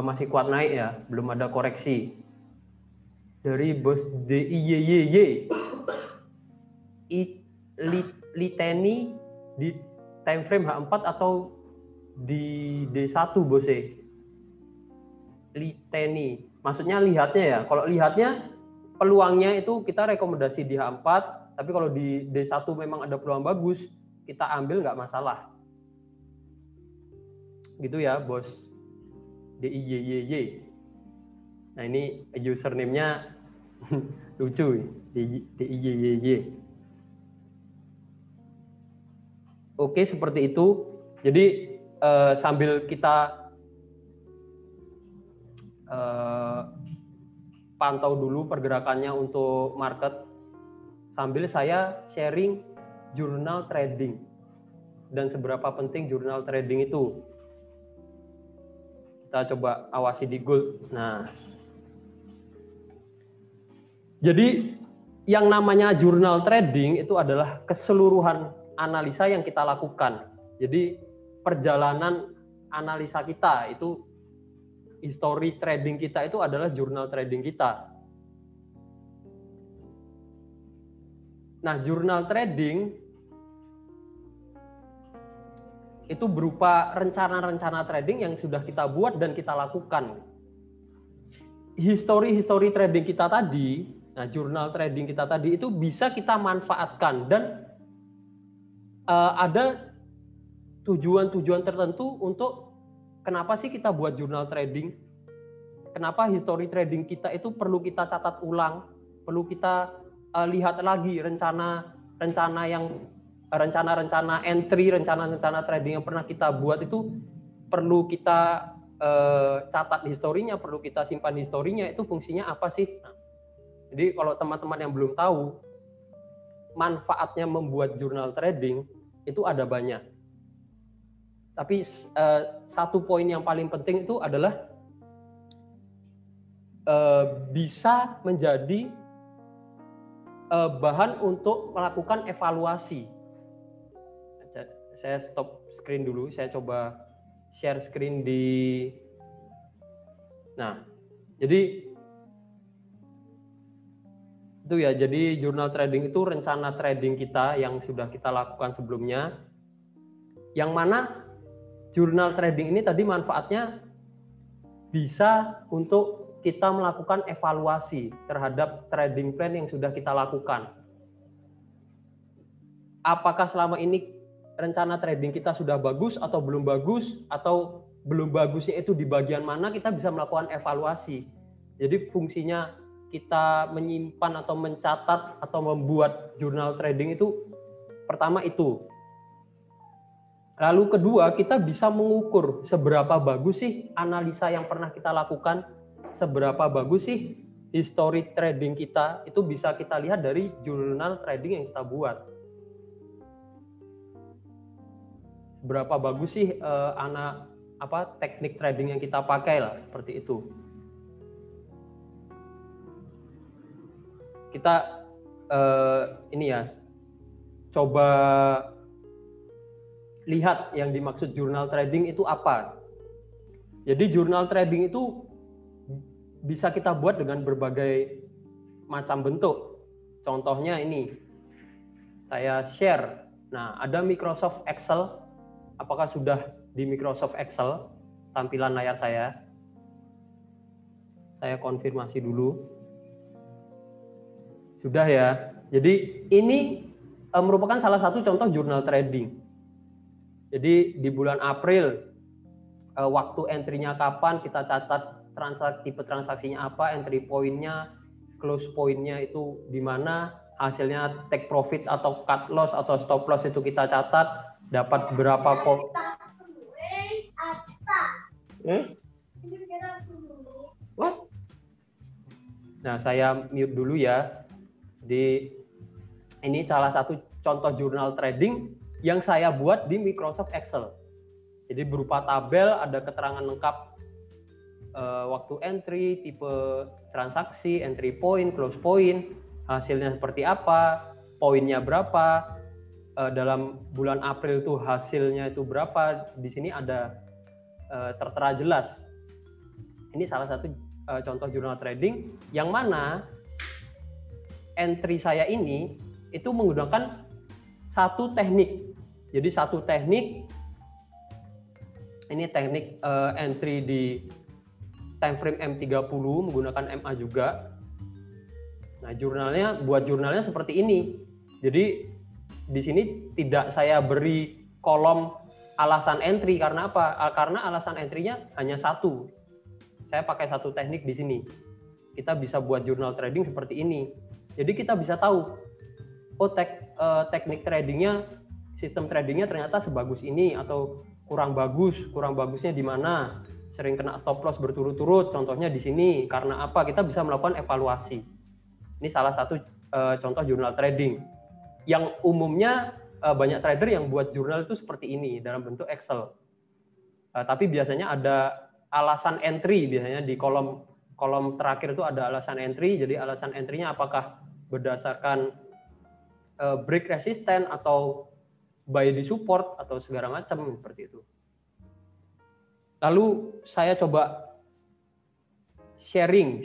Speaker 2: masih kuat naik ya, belum ada koreksi. Dari Bos DIYYY, Liteni di time frame H4 atau di D1 Bose? Liteni, maksudnya lihatnya ya. Kalau lihatnya peluangnya itu kita rekomendasi di H4, tapi kalau di D1 memang ada peluang bagus, kita ambil nggak masalah. Gitu ya, Bos DIYYY. Nah, ini username-nya lucu, DIYYY. Oke, seperti itu. Jadi sambil kita pantau dulu pergerakannya untuk market, sambil saya sharing jurnal trading dan seberapa penting jurnal trading itu. Kita coba awasi di gold. Nah, jadi yang namanya jurnal trading itu adalah keseluruhan analisa yang kita lakukan. Jadi perjalanan analisa kita itu, history trading kita itu adalah jurnal trading kita. Nah, jurnal trading itu berupa rencana-rencana trading yang sudah kita buat dan kita lakukan. History trading kita tadi, nah jurnal trading kita tadi itu bisa kita manfaatkan dan ada tujuan-tujuan tertentu untuk kenapa sih kita buat jurnal trading? Kenapa history trading kita itu perlu kita catat ulang, perlu kita lihat lagi rencana-rencana entry, rencana trading yang pernah kita buat itu perlu kita catat historinya, perlu kita simpan historinya, itu fungsinya apa sih? Nah, jadi kalau teman-teman yang belum tahu, manfaatnya membuat jurnal trading itu ada banyak. Tapi satu poin yang paling penting itu adalah bisa menjadi bahan untuk melakukan evaluasi. Saya stop screen dulu, saya coba share screen di. Nah, jadi itu ya, jadi jurnal trading itu rencana trading kita yang sudah kita lakukan sebelumnya, yang mana jurnal trading ini tadi manfaatnya bisa untuk kita melakukan evaluasi terhadap trading plan yang sudah kita lakukan. Apakah selama ini rencana trading kita sudah bagus atau belum bagus, atau belum bagusnya itu di bagian mana, kita bisa melakukan evaluasi. Jadi fungsinya kita menyimpan atau mencatat atau membuat jurnal trading itu pertama itu. Lalu kedua, kita bisa mengukur seberapa bagus sih analisa yang pernah kita lakukan, seberapa bagus sih history trading kita, itu bisa kita lihat dari jurnal trading yang kita buat. Berapa bagus sih teknik trading yang kita pakai lah, seperti itu. Kita ini ya, coba lihat yang dimaksud jurnal trading itu apa. Jadi jurnal trading itu bisa kita buat dengan berbagai macam bentuk. Contohnya ini, saya share. Nah, ada Microsoft Excel. Apakah sudah di Microsoft Excel tampilan layar saya? Saya konfirmasi dulu. Sudah ya. Jadi ini merupakan salah satu contoh jurnal trading. Jadi di bulan April, waktu entry-nya kapan, kita catat tipe transaksinya apa, entry point-nya, close point-nya itu di mana, hasilnya take profit atau cut loss atau stop loss itu kita catat, dapat berapa poin. What? Nah, saya mute dulu ya. Di ini salah satu contoh jurnal trading yang saya buat di Microsoft Excel. Jadi berupa tabel, ada keterangan lengkap waktu entry, tipe transaksi, entry point, close point, hasilnya seperti apa, poinnya berapa, dalam bulan April itu hasilnya itu berapa. Di sini ada tertera jelas. Ini salah satu contoh jurnal trading yang mana entry saya ini itu menggunakan satu teknik. Jadi satu teknik, ini teknik entry di time frame M30 menggunakan MA juga. Nah, buat jurnalnya seperti ini. Jadi di sini tidak saya beri kolom alasan entry, karena apa? Karena alasan entry-nya hanya satu. Saya pakai satu teknik di sini. Kita bisa buat jurnal trading seperti ini. Jadi kita bisa tahu, oh teknik tradingnya, sistem tradingnya ternyata sebagus ini atau kurang bagusnya di mana, sering kena stop loss berturut-turut, contohnya di sini. Karena apa? Kita bisa melakukan evaluasi. Ini salah satu contoh jurnal trading. Yang umumnya banyak trader yang buat jurnal itu seperti ini dalam bentuk Excel. Tapi biasanya ada alasan entry biasanya di kolom terakhir itu ada alasan entry. Jadi alasan entry-nya apakah berdasarkan break resisten atau buy di support atau segala macam seperti itu. Lalu saya coba sharing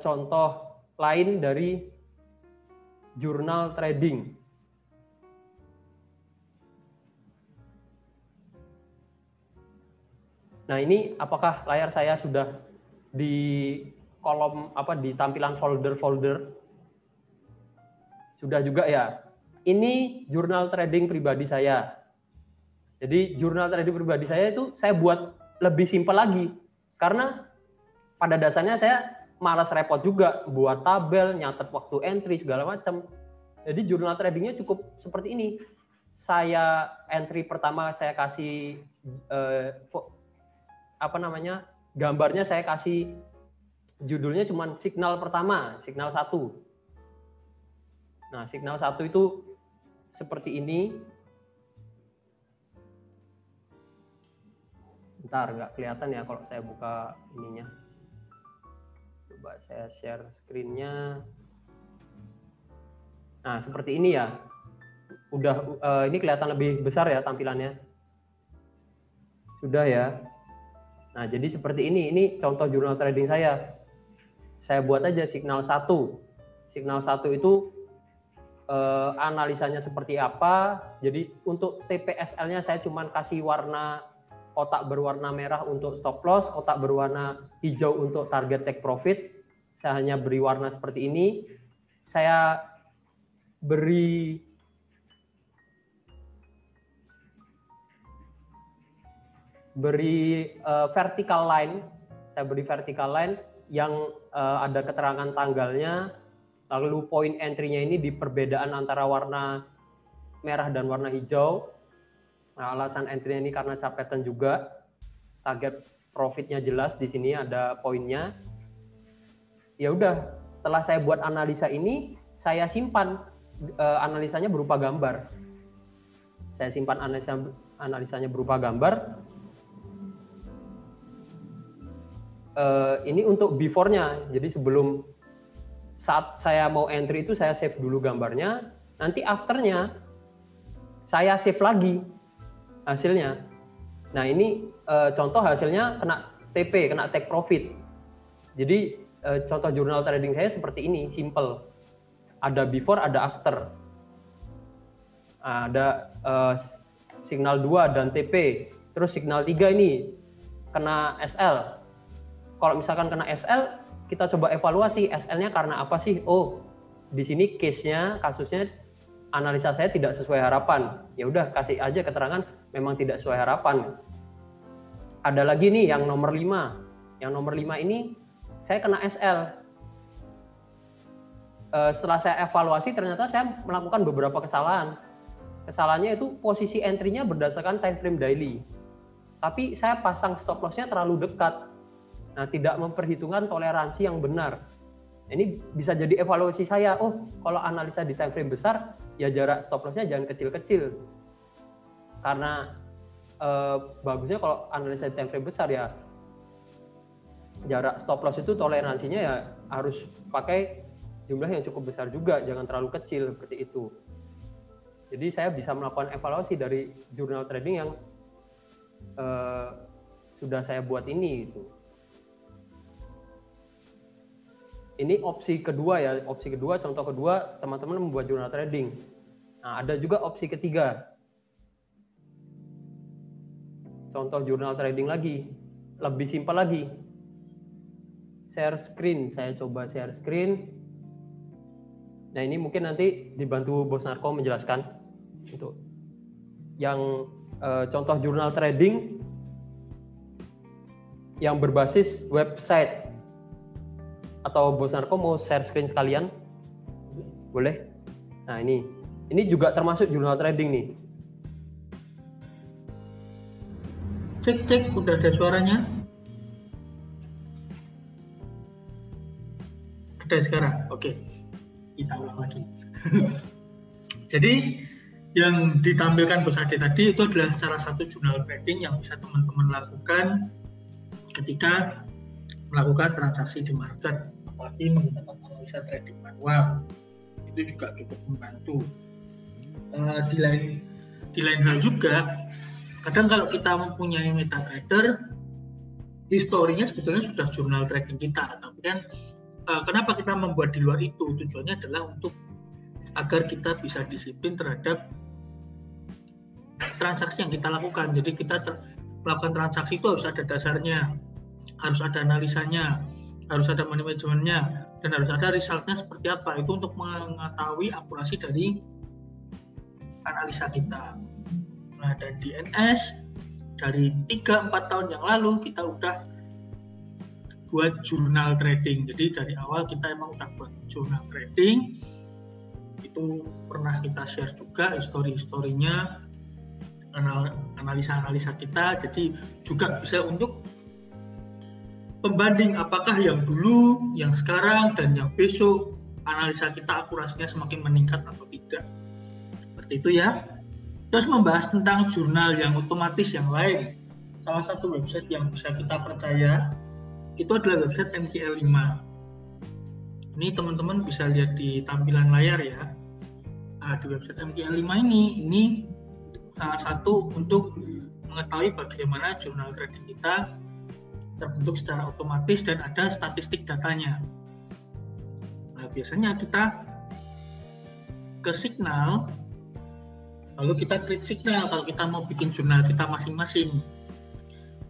Speaker 2: contoh lain dari jurnal trading. Nah, ini apakah layar saya sudah di kolom di tampilan folder-folder? Sudah juga ya. Ini jurnal trading pribadi saya. Jadi jurnal trading pribadi saya itu saya buat lebih simpel lagi. Karena pada dasarnya saya malas repot juga buat tabel, nyatet waktu entry segala macam. Jadi jurnal tradingnya cukup seperti ini. Saya entry pertama saya kasih gambarnya saya kasih judulnya cuma signal pertama, signal 1. Nah, signal 1 itu seperti ini. Bentar, nggak kelihatan ya kalau saya buka ininya. Coba saya share screen-nya. Nah, seperti ini ya. Udah ini kelihatan lebih besar ya tampilannya. Sudah ya. Nah, jadi seperti ini. Ini contoh jurnal trading saya. Saya buat aja signal 1. Signal 1 itu analisanya seperti apa. Jadi untuk TPSL-nya saya cuma kasih warna kotak berwarna merah untuk stop loss, kotak berwarna hijau untuk target take profit. Saya hanya beri warna seperti ini. Saya beri vertical line. Saya beri vertical line yang ada keterangan tanggalnya. Lalu point entry-nya ini di perbedaan antara warna merah dan warna hijau. Nah, alasan entry ini karena capetan juga. Target profitnya jelas di sini ada poinnya. Ya udah, setelah saya buat analisa ini, saya simpan analisanya berupa gambar. Saya simpan analisanya berupa gambar. Ini untuk before-nya. Jadi sebelum saat saya mau entry itu saya save dulu gambarnya. Nanti after-nya saya save lagi hasilnya. Nah, ini contoh hasilnya kena TP, kena take profit. Jadi contoh jurnal trading saya seperti ini, simple. Ada before, ada after. Ada signal 2 dan TP. Terus signal 3 ini kena SL. Kalau misalkan kena SL, kita coba evaluasi SL-nya karena apa sih? Oh, di sini case-nya, kasusnya analisa saya tidak sesuai harapan. Ya udah, kasih aja keterangan memang tidak sesuai harapan. Ada lagi nih yang nomor 5. Yang nomor 5 ini saya kena SL. Setelah saya evaluasi ternyata saya melakukan beberapa kesalahan. Kesalahannya itu posisi entry-nya berdasarkan time frame daily. Tapi saya pasang stop loss-nya terlalu dekat. Nah, tidak memperhitungkan toleransi yang benar. Ini bisa jadi evaluasi saya. Oh, kalau analisa di time frame besar, ya jarak stop loss-nya jangan kecil-kecil. Karena bagusnya kalau analisa di time frame besar ya jarak stop loss itu toleransinya ya harus pakai jumlah yang cukup besar juga, jangan terlalu kecil seperti itu. Jadi saya bisa melakukan evaluasi dari jurnal trading yang sudah saya buat ini gitu. Ini opsi kedua ya, opsi kedua, contoh kedua teman-teman membuat jurnal trading. Nah, ada juga opsi ketiga. Contoh jurnal trading lagi, lebih simpel lagi. Share screen, saya coba share screen. Nah, ini mungkin nanti dibantu Bos Narko menjelaskan. Untuk yang contoh jurnal trading yang berbasis website. Atau Bos Narko mau share screen sekalian? Boleh? Nah, ini juga termasuk jurnal trading nih.
Speaker 1: Cek, udah ada suaranya? Ada sekarang? Oke. Kita ulang lagi. Jadi, yang ditampilkan Bos Ade tadi itu adalah salah satu jurnal trading yang bisa teman-teman lakukan ketika melakukan transaksi di market, apalagi menggunakan analisa trading manual, itu juga cukup membantu. Di lain hal juga, kadang kalau kita mempunyai MetaTrader, historinya sebetulnya sudah jurnal trading kita, tapi kan kenapa kita membuat di luar itu? Tujuannya adalah untuk agar kita bisa disiplin terhadap transaksi yang kita lakukan. Jadi kita melakukan transaksi itu harus ada dasarnya, harus ada analisanya, harus ada manajemennya, dan harus ada resultnya seperti apa. Itu untuk mengetahui akurasi dari analisa kita. Nah, dan di NS dari 3-4 tahun yang lalu kita udah buat jurnal trading. Jadi dari awal kita emang udah buat jurnal trading. Itu pernah kita share juga historinya, analisa-analisa kita. Jadi juga bisa untuk pembanding apakah yang dulu, yang sekarang, dan yang besok analisa kita akurasinya semakin meningkat atau tidak. Seperti itu ya. Terus membahas tentang jurnal yang otomatis yang lain. Salah satu website yang bisa kita percaya itu adalah website MKL5. Ini teman-teman bisa lihat di tampilan layar ya. Di website MKL5 ini salah satu untuk mengetahui bagaimana jurnal trading kita terbentuk secara otomatis dan ada statistik datanya. Nah, biasanya kita ke Signal, lalu kita klik Signal kalau kita mau bikin jurnal kita masing-masing.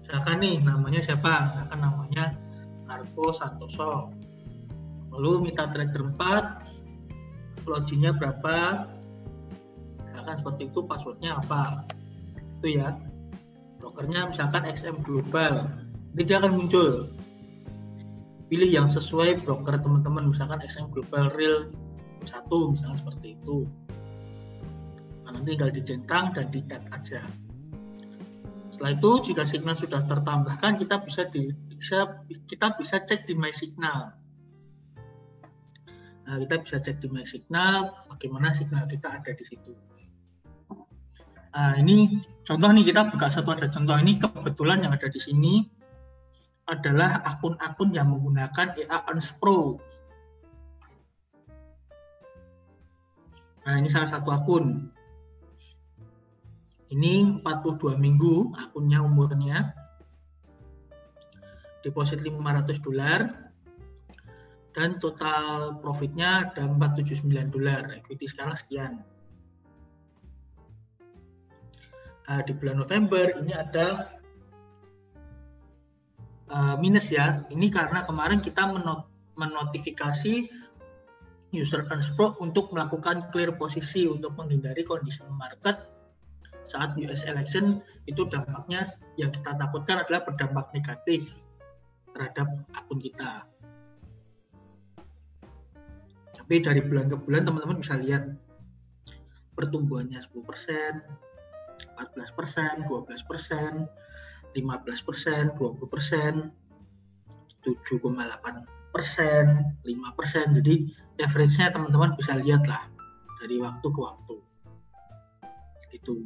Speaker 1: Misalkan nih namanya siapa? Misalkan namanya Narko Santoso. Lalu MetaTrader 4, login-nya berapa? Misalkan seperti itu, password-nya apa? Itu ya. Brokernya misalkan XM Global. Ini dia akan muncul. Pilih yang sesuai broker teman-teman, misalkan XM Global Real 1, misalkan seperti itu. Nah, nanti tinggal dicentang dan di-add aja. Setelah itu, jika signal sudah tertambahkan, kita bisa cek di My Signal. Nah, kita bisa cek di My Signal, bagaimana signal kita ada di situ. Nah, ini contoh nih, kita buka satu ada contoh. Ini kebetulan yang ada di sini adalah akun-akun yang menggunakan EA Earns Pro. Nah, ini salah satu akun. Ini 42 minggu akunnya umurnya. Deposit $500 dan total profitnya ada $479. Equity sekarang sekian. Di bulan November ini ada minus ya. Ini karena kemarin kita menotifikasi user Earns Pro untuk melakukan clear posisi untuk menghindari kondisi market saat US election. Itu dampaknya yang kita takutkan adalah berdampak negatif terhadap akun kita. Tapi dari bulan ke bulan teman-teman bisa lihat pertumbuhannya 10%, 14%, 12%, 15%, 20%, 7,8%, 5%. Jadi average-nya teman-teman bisa lihat lah dari waktu ke waktu. Gitu.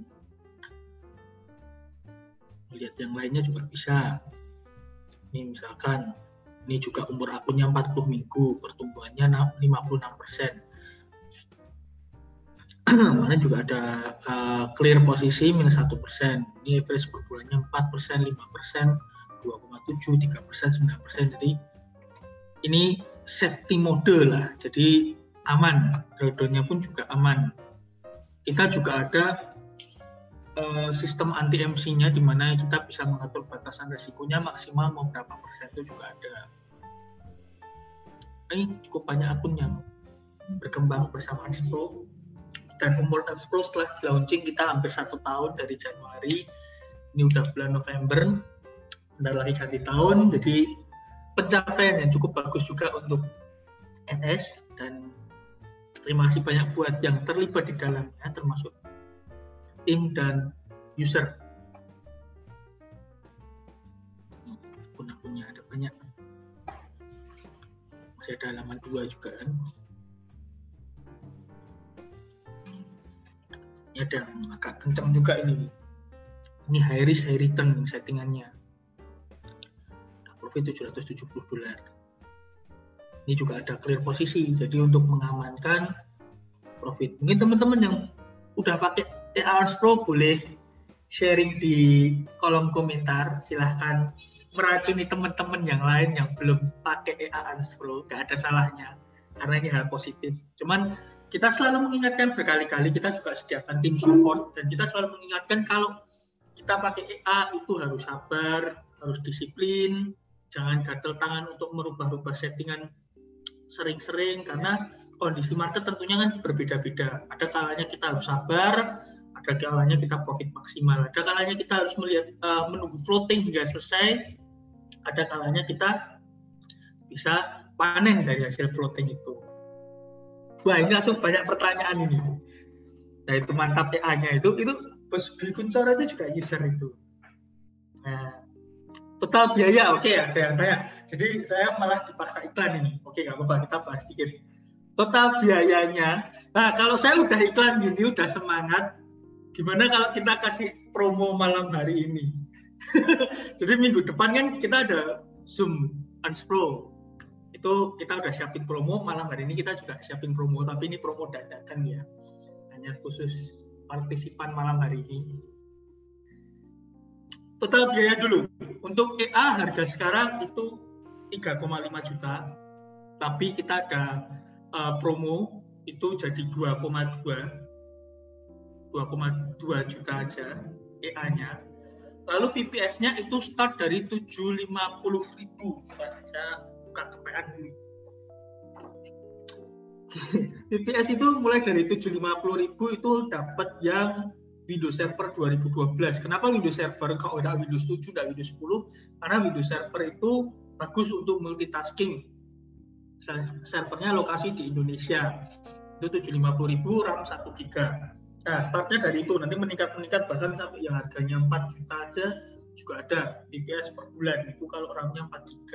Speaker 1: Lihat yang lainnya juga bisa. Ini misalkan, ini juga umur akunnya 40 minggu, pertumbuhannya 56%. Kemarin juga ada clear posisi minus 1%. Ini average per bulannya 4%, 5%, 2,7%, 3%, 9%. Jadi ini safety mode lah. Jadi aman. Drawdown-nya pun juga aman. Kita juga ada sistem anti MC-nya di mana kita bisa mengatur batasan resikonya maksimal mau berapa persen, itu juga ada. Ini cukup banyak akun yang berkembang bersama Earns Pro. Dan umur Earns Pro setelah launching kita hampir 1 tahun dari Januari. Ini udah bulan November, bentar lagi ganti tahun. Jadi pencapaian yang cukup bagus juga untuk NS, dan terima kasih banyak buat yang terlibat di dalamnya, termasuk tim dan user. Akun-akunnya ada banyak. Masih ada halaman 2 juga kan. Ini ada yang agak kencang juga ini. Ini high risk high return settingannya. profit $770. Ini juga ada clear posisi, jadi untuk mengamankan profit. Mungkin teman-teman yang udah pakai EA Earns Pro boleh sharing di kolom komentar, silahkan meracuni teman-teman yang lain yang belum pakai EA Earns Pro, nggak ada salahnya, karena ini hal positif. Cuman kita selalu mengingatkan berkali-kali, kita juga sediakan tim support, dan kita selalu mengingatkan kalau kita pakai EA itu harus sabar, harus disiplin, jangan gatel tangan untuk merubah-rubah settingan sering-sering, karena kondisi market tentunya kan berbeda-beda. Ada kalanya kita harus sabar, ada kalanya kita profit maksimal, ada kalanya kita harus menunggu floating hingga selesai, ada kalanya kita bisa panen dari hasil floating itu. Wah, ini langsung banyak pertanyaan ini. Nah, itu mantap EA-nya itu Bos Dwi Kunchoro itu juga user itu. Nah, total biaya, oke, ada yang tanya. Jadi saya malah dipaksa iklan ini. Oke, nggak apa-apa, kita bahas sedikit. Total biayanya, nah kalau saya udah iklan gini, udah semangat, gimana kalau kita kasih promo malam hari ini? Jadi minggu depan kan kita ada Zoom Earns Pro. Itu kita udah siapin promo, malam hari ini kita juga siapin promo, tapi ini promo dadakan ya. Hanya khusus partisipan malam hari ini. Total biaya dulu. Untuk EA harga sekarang itu 3,5 juta. Tapi kita ada promo itu jadi 2,2 juta aja EA-nya. Lalu VPS-nya itu start dari 750.000. Saya buka kepean dulu. VPS itu mulai dari 750.000 itu dapat yang Windows Server 2012. Kenapa Windows Server? Kalau udah Windows 7, udah Windows 10, karena Windows Server itu bagus untuk multitasking. Servernya lokasi di Indonesia. Itu 750.000, RAM 1 GB. Nah, startnya dari itu, nanti meningkat bahkan sampai yang harganya 4 juta aja juga ada VPS per bulan. Itu kalau RAM-nya 4 GB.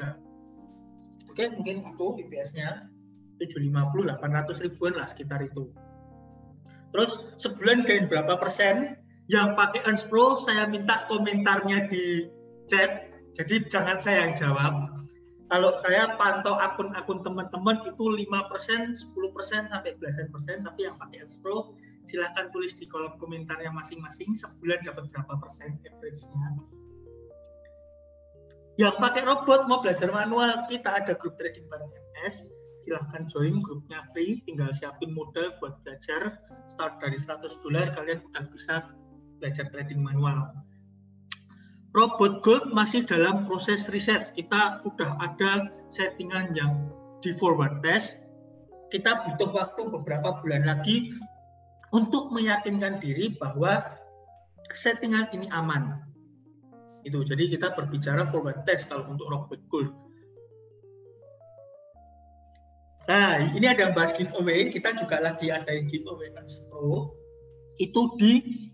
Speaker 1: Oke, mungkin itu VPS-nya 750, 800 ribuan lah sekitar itu. Terus sebulan gain berapa persen? Yang pakai Earns Pro saya minta komentarnya di chat. Jadi jangan saya yang jawab. Kalau saya pantau akun-akun teman-teman itu 5%, 10% sampai belasan persen. Tapi yang pakai Earns Pro silahkan tulis di kolom komentarnya masing-masing. Sebulan dapat berapa persen average-nya. Yang pakai robot mau belajar manual, kita ada grup trading bareng MS. Silahkan join grupnya free, tinggal siapin modal buat belajar. Start dari $100, kalian udah bisa belajar trading manual. Robot Gold masih dalam proses riset. Kita udah ada settingan yang di forward test. Kita butuh waktu beberapa bulan lagi untuk meyakinkan diri bahwa settingan ini aman. Itu. Jadi kita berbicara forward test kalau untuk Robot Gold. Nah, ini ada yang bahas giveaway. Kita juga lagi ada yang giveaway Earns Pro. Itu di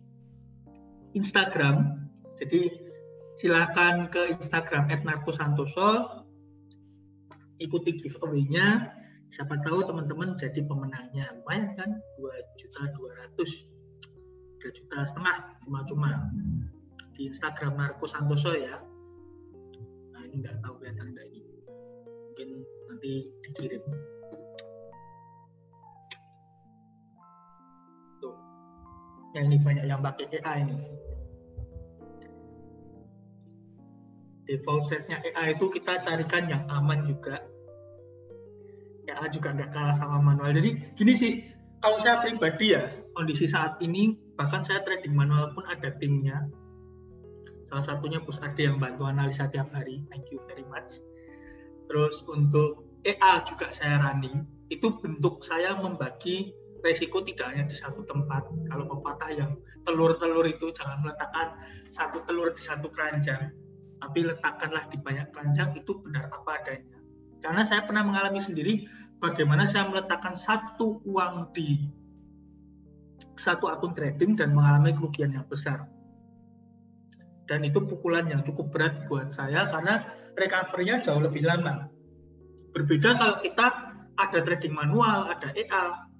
Speaker 1: Instagram. Jadi silakan ke Instagram @narkosantoso. Ikuti giveaway-nya. Siapa tahu teman-teman jadi pemenangnya. Lumayan kan? 2.200.000. 3,5 juta cuma-cuma. Di Instagram Narkosantoso ya. Nah, ini nggak tahu kelihatan nggak ini. Mungkin nanti dikirim. Yang ini banyak yang pakai EA ini. Default setnya EA itu kita carikan yang aman juga. EA juga nggak kalah sama manual. Jadi gini sih, kalau saya pribadi ya, kondisi saat ini, bahkan saya trading manual pun ada timnya. Salah satunya Bos Ade yang bantu analisa tiap hari. Thank you very much. Terus untuk EA juga saya running. Itu bentuk saya membagi resiko tidak hanya di satu tempat. Kalau pepatah yang telur-telur itu jangan meletakkan satu telur di satu keranjang, tapi letakkanlah di banyak keranjang. Itu benar apa adanya. Karena saya pernah mengalami sendiri bagaimana saya meletakkan satu uang di satu akun trading dan mengalami kerugian yang besar. Dan itu pukulan yang cukup berat buat saya karena recovery-nya jauh lebih lama. Berbeda kalau kita ada trading manual, ada EA.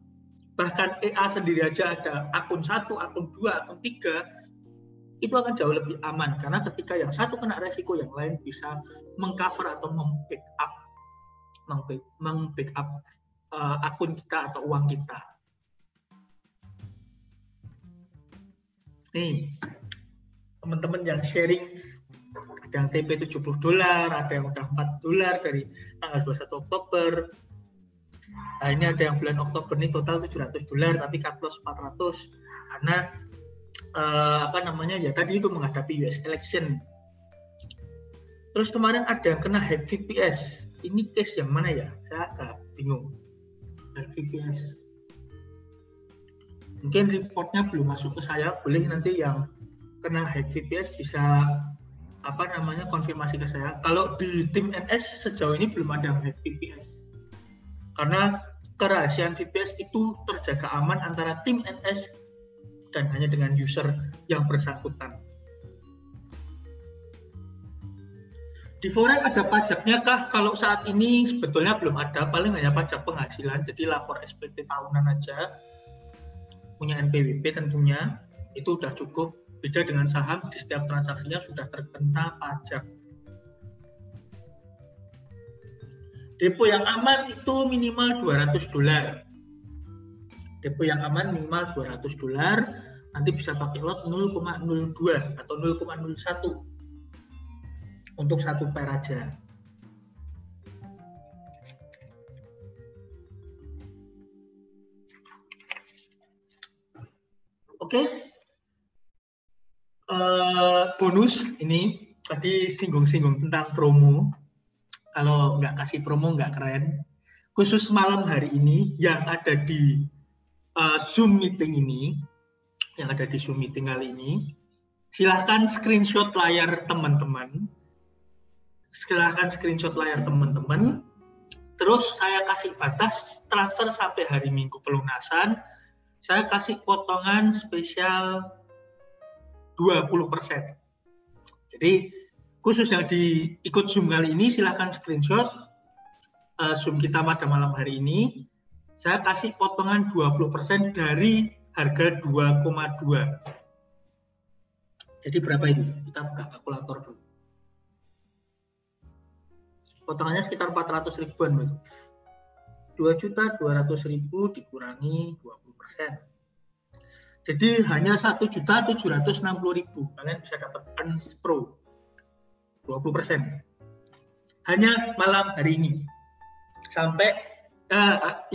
Speaker 1: Bahkan EA sendiri aja ada akun 1, akun 2, akun 3. itu akan jauh lebih aman, karena ketika yang satu kena resiko, yang lain bisa mengcover atau membackup akun kita atau uang kita. Nih, teman-teman yang sharing, ada yang TP $70, ada yang udah $4 dari tanggal 21 Oktober. Nah, ini ada yang bulan Oktober ini total $700, tapi cut loss 400 karena ya tadi itu menghadapi US election. Terus kemarin ada yang kena hack VPS. Ini case yang mana ya? Saya agak bingung. Hack VPS. Mungkin reportnya belum masuk ke saya. Boleh nanti yang kena hack VPS bisa konfirmasi ke saya. Kalau di tim NS sejauh ini belum ada hack VPS. Karena kerahasiaan VPS itu terjaga aman antara tim NS dan hanya dengan user yang bersangkutan. Di Forex ada pajaknya kah? Kalau saat ini sebetulnya belum ada, paling hanya pajak penghasilan, jadi lapor SPT tahunan aja, punya NPWP tentunya, itu udah cukup. Beda dengan saham, di setiap transaksinya sudah terkena pajak. Depo yang aman itu minimal $200. Depo yang aman minimal $200, nanti bisa pakai lot 0,02 atau 0,01 untuk satu pair aja. Oke. Bonus ini tadi singgung-singgung tentang promo. Kalau nggak kasih promo nggak keren. Khusus malam hari ini yang ada di Zoom meeting ini, yang ada di Zoom meeting kali ini, silahkan screenshot layar teman-teman. Terus saya kasih batas transfer sampai hari Minggu pelunasan. Saya kasih potongan spesial 20%. Jadi khusus yang ikut Zoom kali ini silahkan screenshot Zoom kita pada malam hari ini. Saya kasih potongan 20% dari harga 2,2. Jadi berapa itu? Kita buka kalkulator dulu. Potongannya sekitar 400 ribuan. 2.200.000 dikurangi 20%. Jadi hanya 1.760.000. Kalian bisa dapat Earns Pro 20%. Hanya malam hari ini. Sampai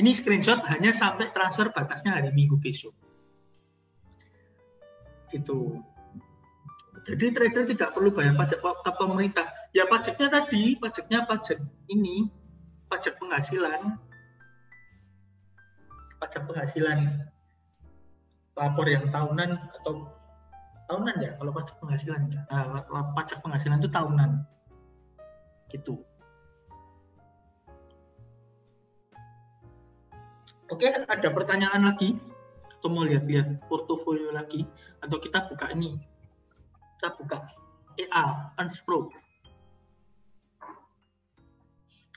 Speaker 1: ini screenshot hanya sampai transfer batasnya hari Minggu besok. Gitu. Jadi trader tidak perlu bayar pajak ke pemerintah. Ya pajaknya tadi, pajak ini, pajak penghasilan. Lapor yang tahunan atau tahunan ya, kalau pajak penghasilan ya. Pajak penghasilan itu tahunan. Gitu. Oke, ada pertanyaan lagi? Atau mau lihat-lihat portofolio lagi? Atau kita buka ini? Kita buka EA, Earns Pro.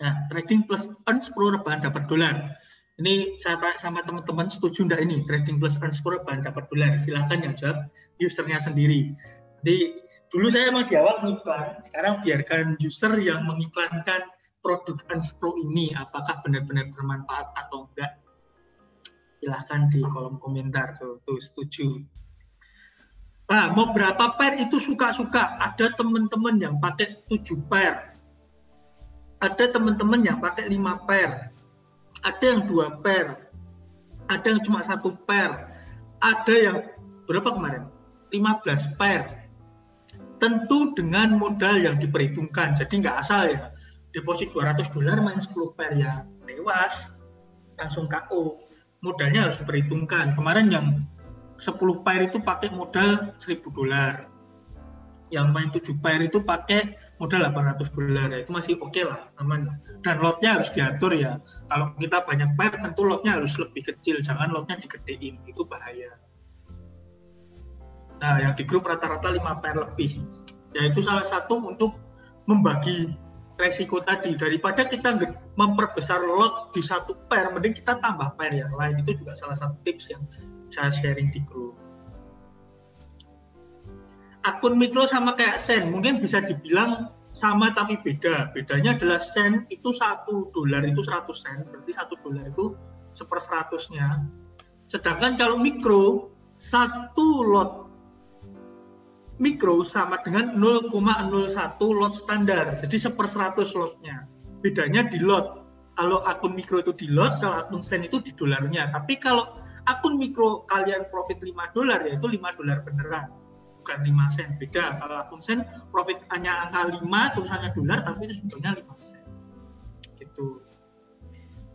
Speaker 1: Nah, trading plus Earns Pro rebahan dapat dolar. Ini saya tanya sama teman-teman, setuju enggak ini? Trading plus Earns Pro rebahan dapat dolar. Silahkan yang jawab usernya sendiri. Jadi, dulu saya emang di awal mengiklan, sekarang biarkan user yang mengiklankan produk Earns Pro ini, apakah benar-benar bermanfaat atau enggak. Silahkan di kolom komentar, tuh setuju. Nah, mau berapa pair itu suka-suka. Ada teman-teman yang pakai 7 pair. Ada teman-teman yang pakai 5 pair. Ada yang 2 pair. Ada yang cuma 1 pair. Ada yang berapa kemarin? 15 pair. Tentu dengan modal yang diperhitungkan. Jadi nggak asal ya. Deposit $200 main 10 pair ya tewas. Langsung KO. Modalnya harus diperhitungkan. Kemarin yang 10 pair itu pakai modal $1.000. Yang main 7 pair itu pakai modal $800. Itu masih oke lah, aman. Dan lotnya harus diatur ya. Kalau kita banyak pair, tentu lotnya harus lebih kecil. Jangan lotnya digedein, itu bahaya. Nah, yang di grup rata-rata 5 pair lebih. Ya itu salah satu untuk membagi resiko tadi. Daripada kita memperbesar lot di 1 pair, mending kita tambah pair yang lain. Itu juga salah satu tips yang saya sharing di grup. akun mikro sama kayak sen, mungkin bisa dibilang sama tapi beda. Bedanya adalah sen itu $1 itu 100 sen, berarti $1 itu 1/100-nya. Sedangkan kalau mikro, satu lot mikro sama dengan 0,01 lot standar, jadi 1/100 lotnya. Bedanya di lot. Kalau akun mikro itu di lot, kalau akun sen itu di dolarnya. Tapi kalau akun mikro kalian profit $5, yaitu $5 beneran, bukan 5 sen. Beda. Kalau akun sen profit hanya angka 5, tulisannya dolar, tapi itu sebetulnya 5 sen. Gitu.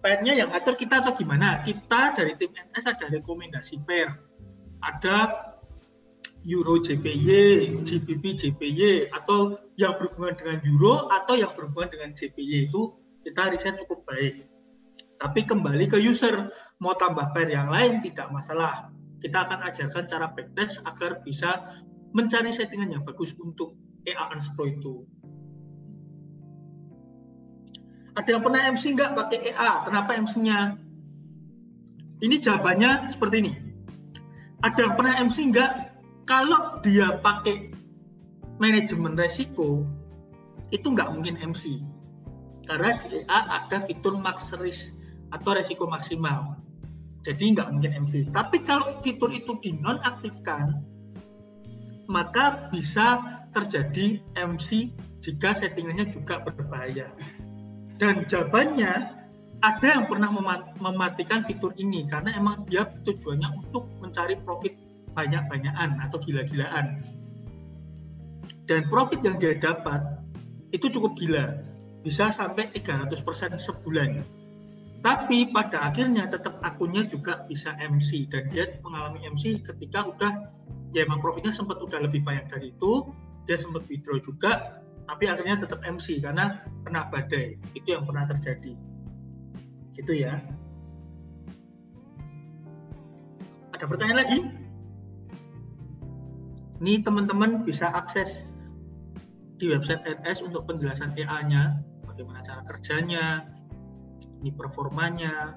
Speaker 1: Pairnya yang atur kita atau gimana? Kita dari tim NS ada rekomendasi pair. Ada Euro JPY, GBP JPY, atau yang berhubungan dengan Euro atau yang berhubungan dengan JPY, itu kita riset cukup baik. Tapi kembali ke user, mau tambah pair yang lain tidak masalah. Kita akan ajarkan cara backtest agar bisa mencari settingan yang bagus untuk EA Unspro itu. Ada yang pernah MC nggak pakai EA? Kenapa MC-nya? Ini jawabannya seperti ini. Ada yang pernah MC nggak? Kalau dia pakai manajemen resiko, itu nggak mungkin MC. Karena di EA ada fitur max risk atau resiko maksimal. Jadi nggak mungkin MC. Tapi kalau fitur itu dinonaktifkan, maka bisa terjadi MC jika settingannya juga berbahaya. Dan jawabannya, ada yang pernah mematikan fitur ini karena emang dia tujuannya untuk mencari profit banyak-banyakan atau gila-gilaan. Dan profit yang dia dapat itu cukup gila, bisa sampai 300% sebulan. Tapi pada akhirnya tetap akunnya juga bisa MC, dan dia mengalami MC ketika udah, ya emang profitnya sempat udah lebih banyak dari itu, dia sempat withdraw juga, tapi akhirnya tetap MC karena kena badai. Itu yang pernah terjadi. Gitu ya. Ada pertanyaan lagi? Ini teman-teman bisa akses di website NS untuk penjelasan EA-nya, bagaimana cara kerjanya, ini performanya,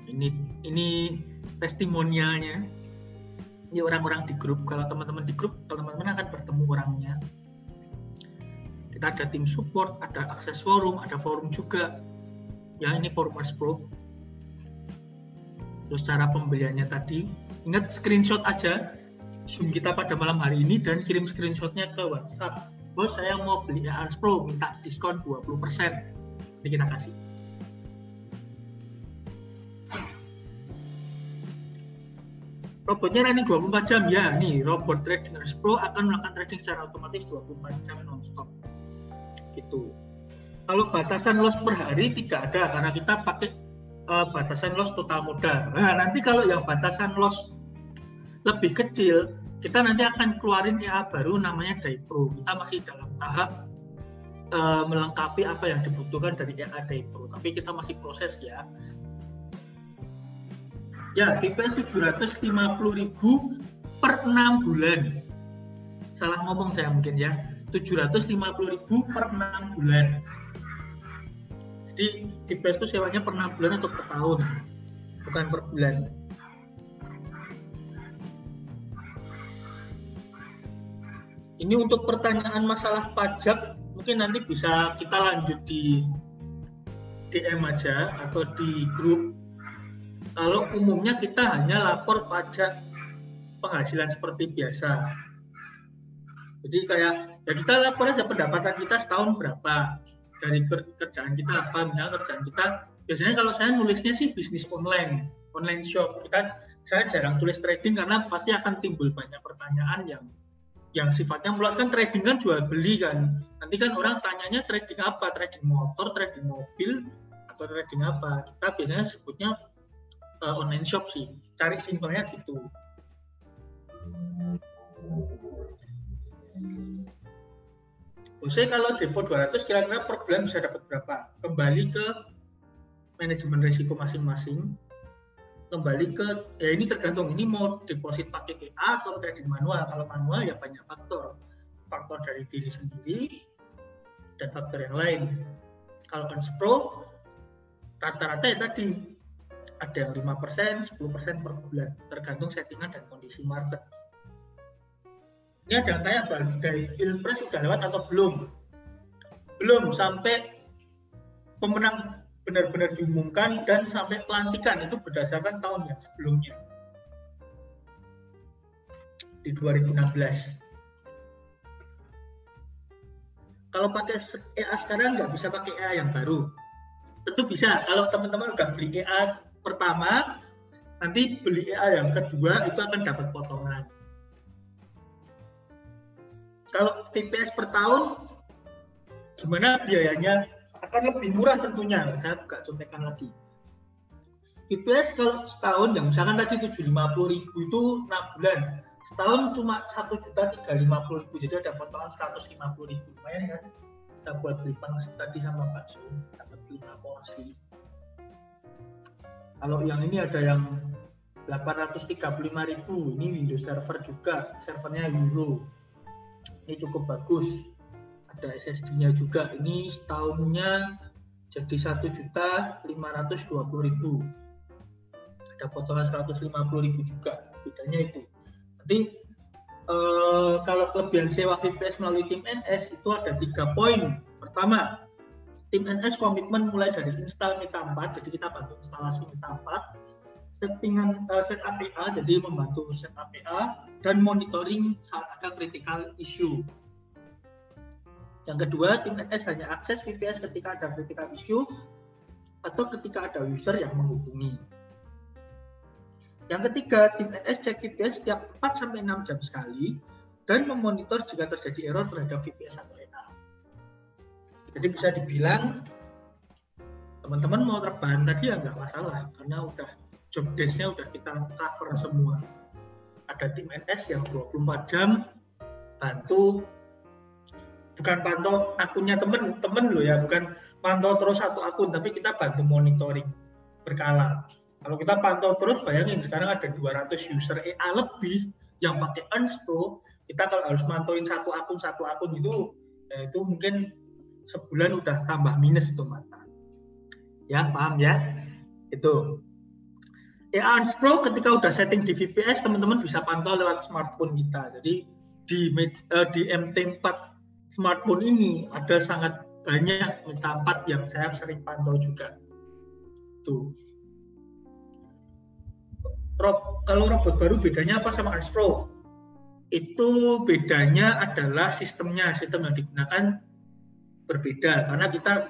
Speaker 1: ini testimonialnya, ini orang-orang di grup. Kalau teman-teman di grup, teman-teman akan bertemu orangnya. Kita ada tim support, ada akses forum, ada forum juga. Ya, ini forum Unspro. Terus cara pembeliannya tadi, ingat screenshot aja Zoom kita pada malam hari ini dan kirim screenshotnya ke WhatsApp. Bos, saya mau beli Unspro, minta diskon 20%. Ini kita kasih. Robotnya running 24 jam ya. Nih, robot trading Unspro akan melakukan trading secara otomatis 24 jam non-stop. Gitu. Kalau batasan loss per hari tidak ada karena kita pakai batasan loss total modal. Nah, nanti kalau yang batasan loss lebih kecil, kita nanti akan keluarin EA baru namanya DaiPro. Kita masih dalam tahap melengkapi apa yang dibutuhkan dari EA DaiPro, tapi kita masih proses ya. Ya, DP 750.000 per 6 bulan. Salah ngomong saya mungkin ya. 750.000 per 6 bulan. Jadi DP itu sewanya per 6 bulan atau per tahun, bukan per bulan. Ini untuk pertanyaan masalah pajak, mungkin nanti bisa kita lanjut di DM aja atau di grup. Kalau umumnya kita hanya lapor pajak penghasilan seperti biasa. Jadi kayak, ya kita lapor aja pendapatan kita setahun berapa, dari kerjaan kita apa, misalnya kerjaan kita, biasanya kalau saya nulisnya sih bisnis online shop. Saya jarang tulis trading karena pasti akan timbul banyak pertanyaan yang sifatnya meluas. Kan trading kan jual beli kan, nanti kan orang tanyanya trading apa, trading motor, trading mobil, atau trading apa. Kita biasanya sebutnya online shop sih, cari simpelnya gitu. Saya kalau depo 200 kira-kira per bulan bisa dapat berapa? Kembali ke manajemen risiko masing-masing. Kembali ke, ya ini tergantung, ini mau deposit pakai EA atau trading manual. Kalau manual ya banyak faktor dari diri sendiri dan faktor yang lain. Kalau Unspro rata-rata ya tadi ada yang 5%, 10% per bulan, tergantung settingan dan kondisi market. Ini ada yang tanya, badai Pilpres sudah lewat atau belum? Belum, sampai pemenang benar-benar diumumkan dan sampai pelantikan itu berdasarkan tahun yang sebelumnya. Di 2016. Kalau pakai EA sekarang nggak bisa pakai EA yang baru. Tentu bisa, kalau teman-teman udah beli EA pertama, nanti beli EA yang kedua itu akan dapat potongan. Kalau VPS per tahun, gimana biayanya? Akan lebih murah tentunya. Saya buka contekan lagi. VPS kalau setahun, yang misalkan tadi 750.000 itu 6 bulan. Setahun cuma 1.350.000, jadi ada potongan 150.000. Lumayan kan? Kita buat beli pangsit tadi sama bakso, dapat 5 porsi. Kalau yang ini ada yang 835.000, ini Windows Server juga, servernya Euro. Ini cukup bagus, ada SSD-nya juga. Ini setahunnya jadi 1.520.000, ada potongan 150.000 juga, bedanya itu. Nanti kalau kelebihan sewa VPS melalui tim NS itu ada 3 poin. Pertama, tim NS komitmen mulai dari install Mita 4, jadi kita bantu instalasi Mita 4, settingan set APA, jadi membantu set APA, dan monitoring saat ada critical issue. Yang kedua, tim NS hanya akses VPS ketika ada critical issue atau ketika ada user yang menghubungi. Yang ketiga, tim NS cek VPS setiap 4-6 jam sekali dan memonitor jika terjadi error terhadap VPS atau EA. Jadi bisa dibilang teman-teman mau rebahan tadi ya nggak masalah, karena udah job desk-nya udah kita cover semua. Ada tim NS yang 24 jam bantu, bukan pantau akunnya temen loh ya, bukan pantau terus satu akun, tapi kita bantu monitoring berkala. Kalau kita pantau terus, bayangin sekarang ada 200 user EA lebih yang pakai Unspro, kita kalau harus mantauin satu akun itu, ya itu mungkin sebulan udah tambah minus itu mata. Ya, paham ya? Itu. EA Unspro ketika udah setting di VPS, teman-teman bisa pantau lewat smartphone kita. Jadi di MT4 smartphone ini ada sangat banyak Mita 4 yang saya sering pantau juga. Tuh. Kalau robot baru bedanya apa sama Unspro? Itu bedanya adalah sistem yang digunakan berbeda, karena kita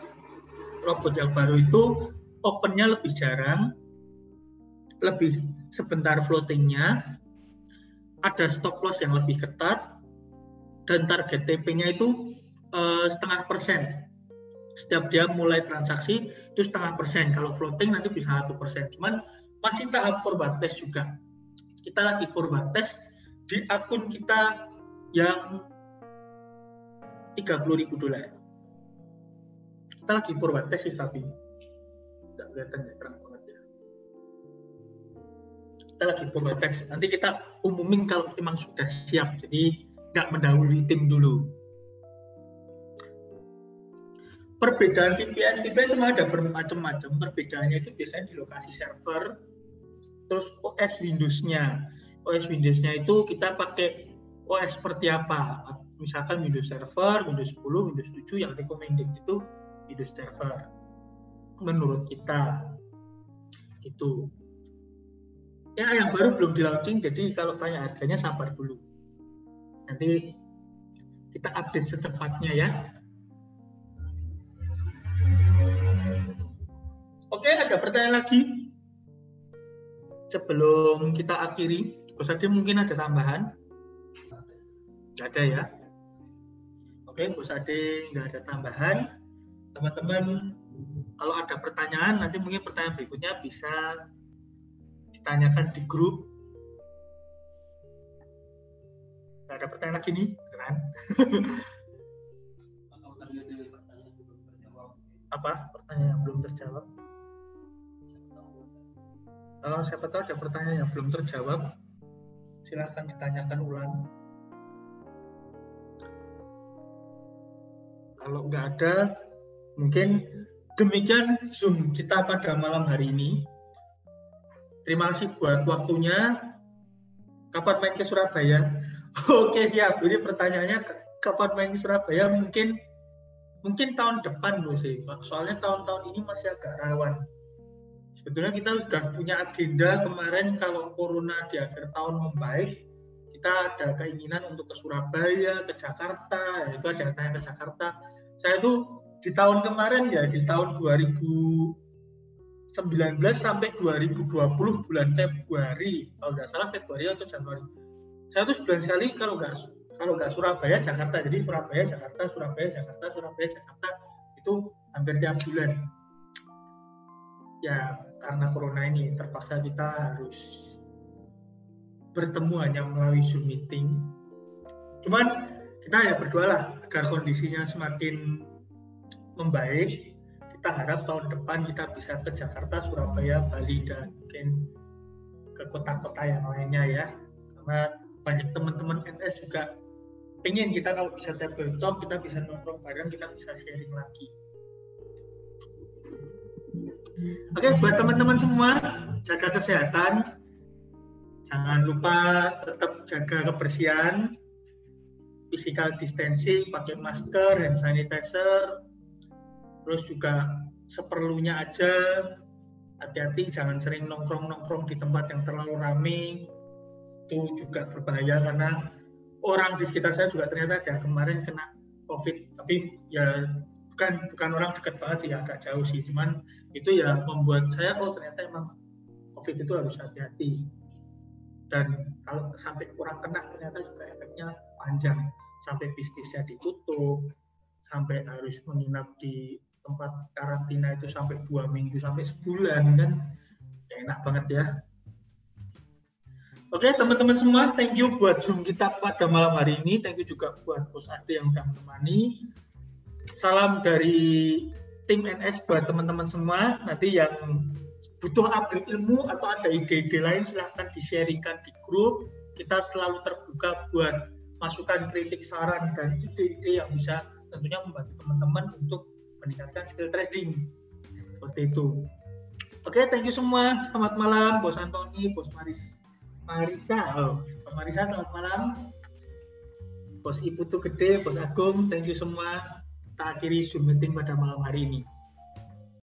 Speaker 1: robot yang baru itu opennya lebih jarang, lebih sebentar floatingnya, ada stop loss yang lebih ketat, dan target TP-nya itu 0,5%. Setiap dia mulai transaksi itu 0,5%. Kalau floating nanti bisa 1%. Cuman masih tahap forward test juga. Kita lagi forward test di akun kita yang $30.000. Kita lagi forward test sih, tapi nggak kelihatan ya, terang banget ya. Kita lagi forward test. Nanti kita umumin kalau memang sudah siap. Jadi nggak mendahului tim dulu. Perbedaan VPS memang ada bermacam-macam. Perbedaannya itu biasanya di lokasi server, terus OS Windows-nya. OS Windows-nya itu kita pakai OS seperti apa? Misalkan Windows Server, Windows 10, Windows 7 yang recommended itu Windows Server. Menurut kita itu. Ya, yang baru belum di launching, jadi kalau tanya harganya sabar dulu. Nanti kita update secepatnya ya. Oke, ada pertanyaan lagi? Sebelum kita akhiri, Bos Ade mungkin ada tambahan? Nggak ada ya? Oke, Bos Ade nggak ada tambahan. Teman-teman, kalau ada pertanyaan, nanti mungkin pertanyaan berikutnya bisa ditanyakan di grup. Nggak ada pertanyaan lagi nih, kan? Apa? Pertanyaan yang belum terjawab? Kalau siapa tahu ada pertanyaan yang belum terjawab, silahkan ditanyakan ulang. Kalau nggak ada, mungkin demikian Zoom kita pada malam hari ini. Terima kasih buat waktunya. Kapan main ke Surabaya? Oke, siap. Jadi pertanyaannya kapan main ke Surabaya? Mungkin tahun depan loh sih, soalnya tahun-tahun ini masih agak rawan. Sebetulnya kita sudah punya agenda kemarin kalau corona di akhir tahun membaik, kita ada keinginan untuk ke Surabaya, ke Jakarta, itu ada tanya ke Jakarta. Saya tuh di tahun kemarin ya, di tahun 2019 sampai 2020 bulan Februari, kalau nggak salah Februari atau Januari. Saya tuh sebulan sekali kalau nggak Surabaya, Jakarta. Jadi Surabaya, Jakarta, Surabaya, Jakarta, Surabaya, Jakarta itu hampir tiap bulan. Ya karena corona ini terpaksa kita harus bertemu hanya melalui Zoom meeting. Cuman kita ya berdoa lah agar kondisinya semakin membaik. Kita harap tahun depan kita bisa ke Jakarta, Surabaya, Bali, dan mungkin ke kota-kota yang lainnya ya. Karena banyak teman-teman NS juga pengen kita kalau bisa tabletop, kita bisa nongkrong bareng, kita bisa sharing lagi. Oke, buat teman-teman semua, jaga kesehatan. Jangan lupa tetap jaga kebersihan, physical distancing, pakai masker, hand sanitizer. Terus juga seperlunya aja, hati-hati jangan sering nongkrong-nongkrong di tempat yang terlalu ramai. Itu juga berbahaya karena orang di sekitar saya juga ternyata ada kemarin kena COVID, tapi ya bukan orang dekat banget sih, agak jauh sih, cuman itu ya membuat saya ternyata emang COVID itu harus hati-hati, dan kalau sampai kurang kena ternyata juga efeknya panjang, sampai bisnisnya ditutup, sampai harus menginap di tempat karantina itu sampai 2 minggu sampai sebulan, kan enak banget ya. Oke, teman-teman semua, thank you buat Zoom kita pada malam hari ini. Thank you juga buat Bos Ade yang sudah menemani. Salam dari tim NS buat teman-teman semua. Nanti yang butuh upgrade ilmu atau ada ide-ide lain silahkan di-sharingkan di grup. Kita selalu terbuka buat masukan, kritik, saran, dan ide-ide yang bisa tentunya membantu teman-teman untuk meningkatkan skill trading. Seperti itu. Oke, thank you semua. Selamat malam, Bos Antoni, Bos Marisa, Bos Marisa, selamat malam. Bos Ibu tuh gede, Bos Agung, thank you semua. Kita akhiri Zoom meeting pada malam hari ini.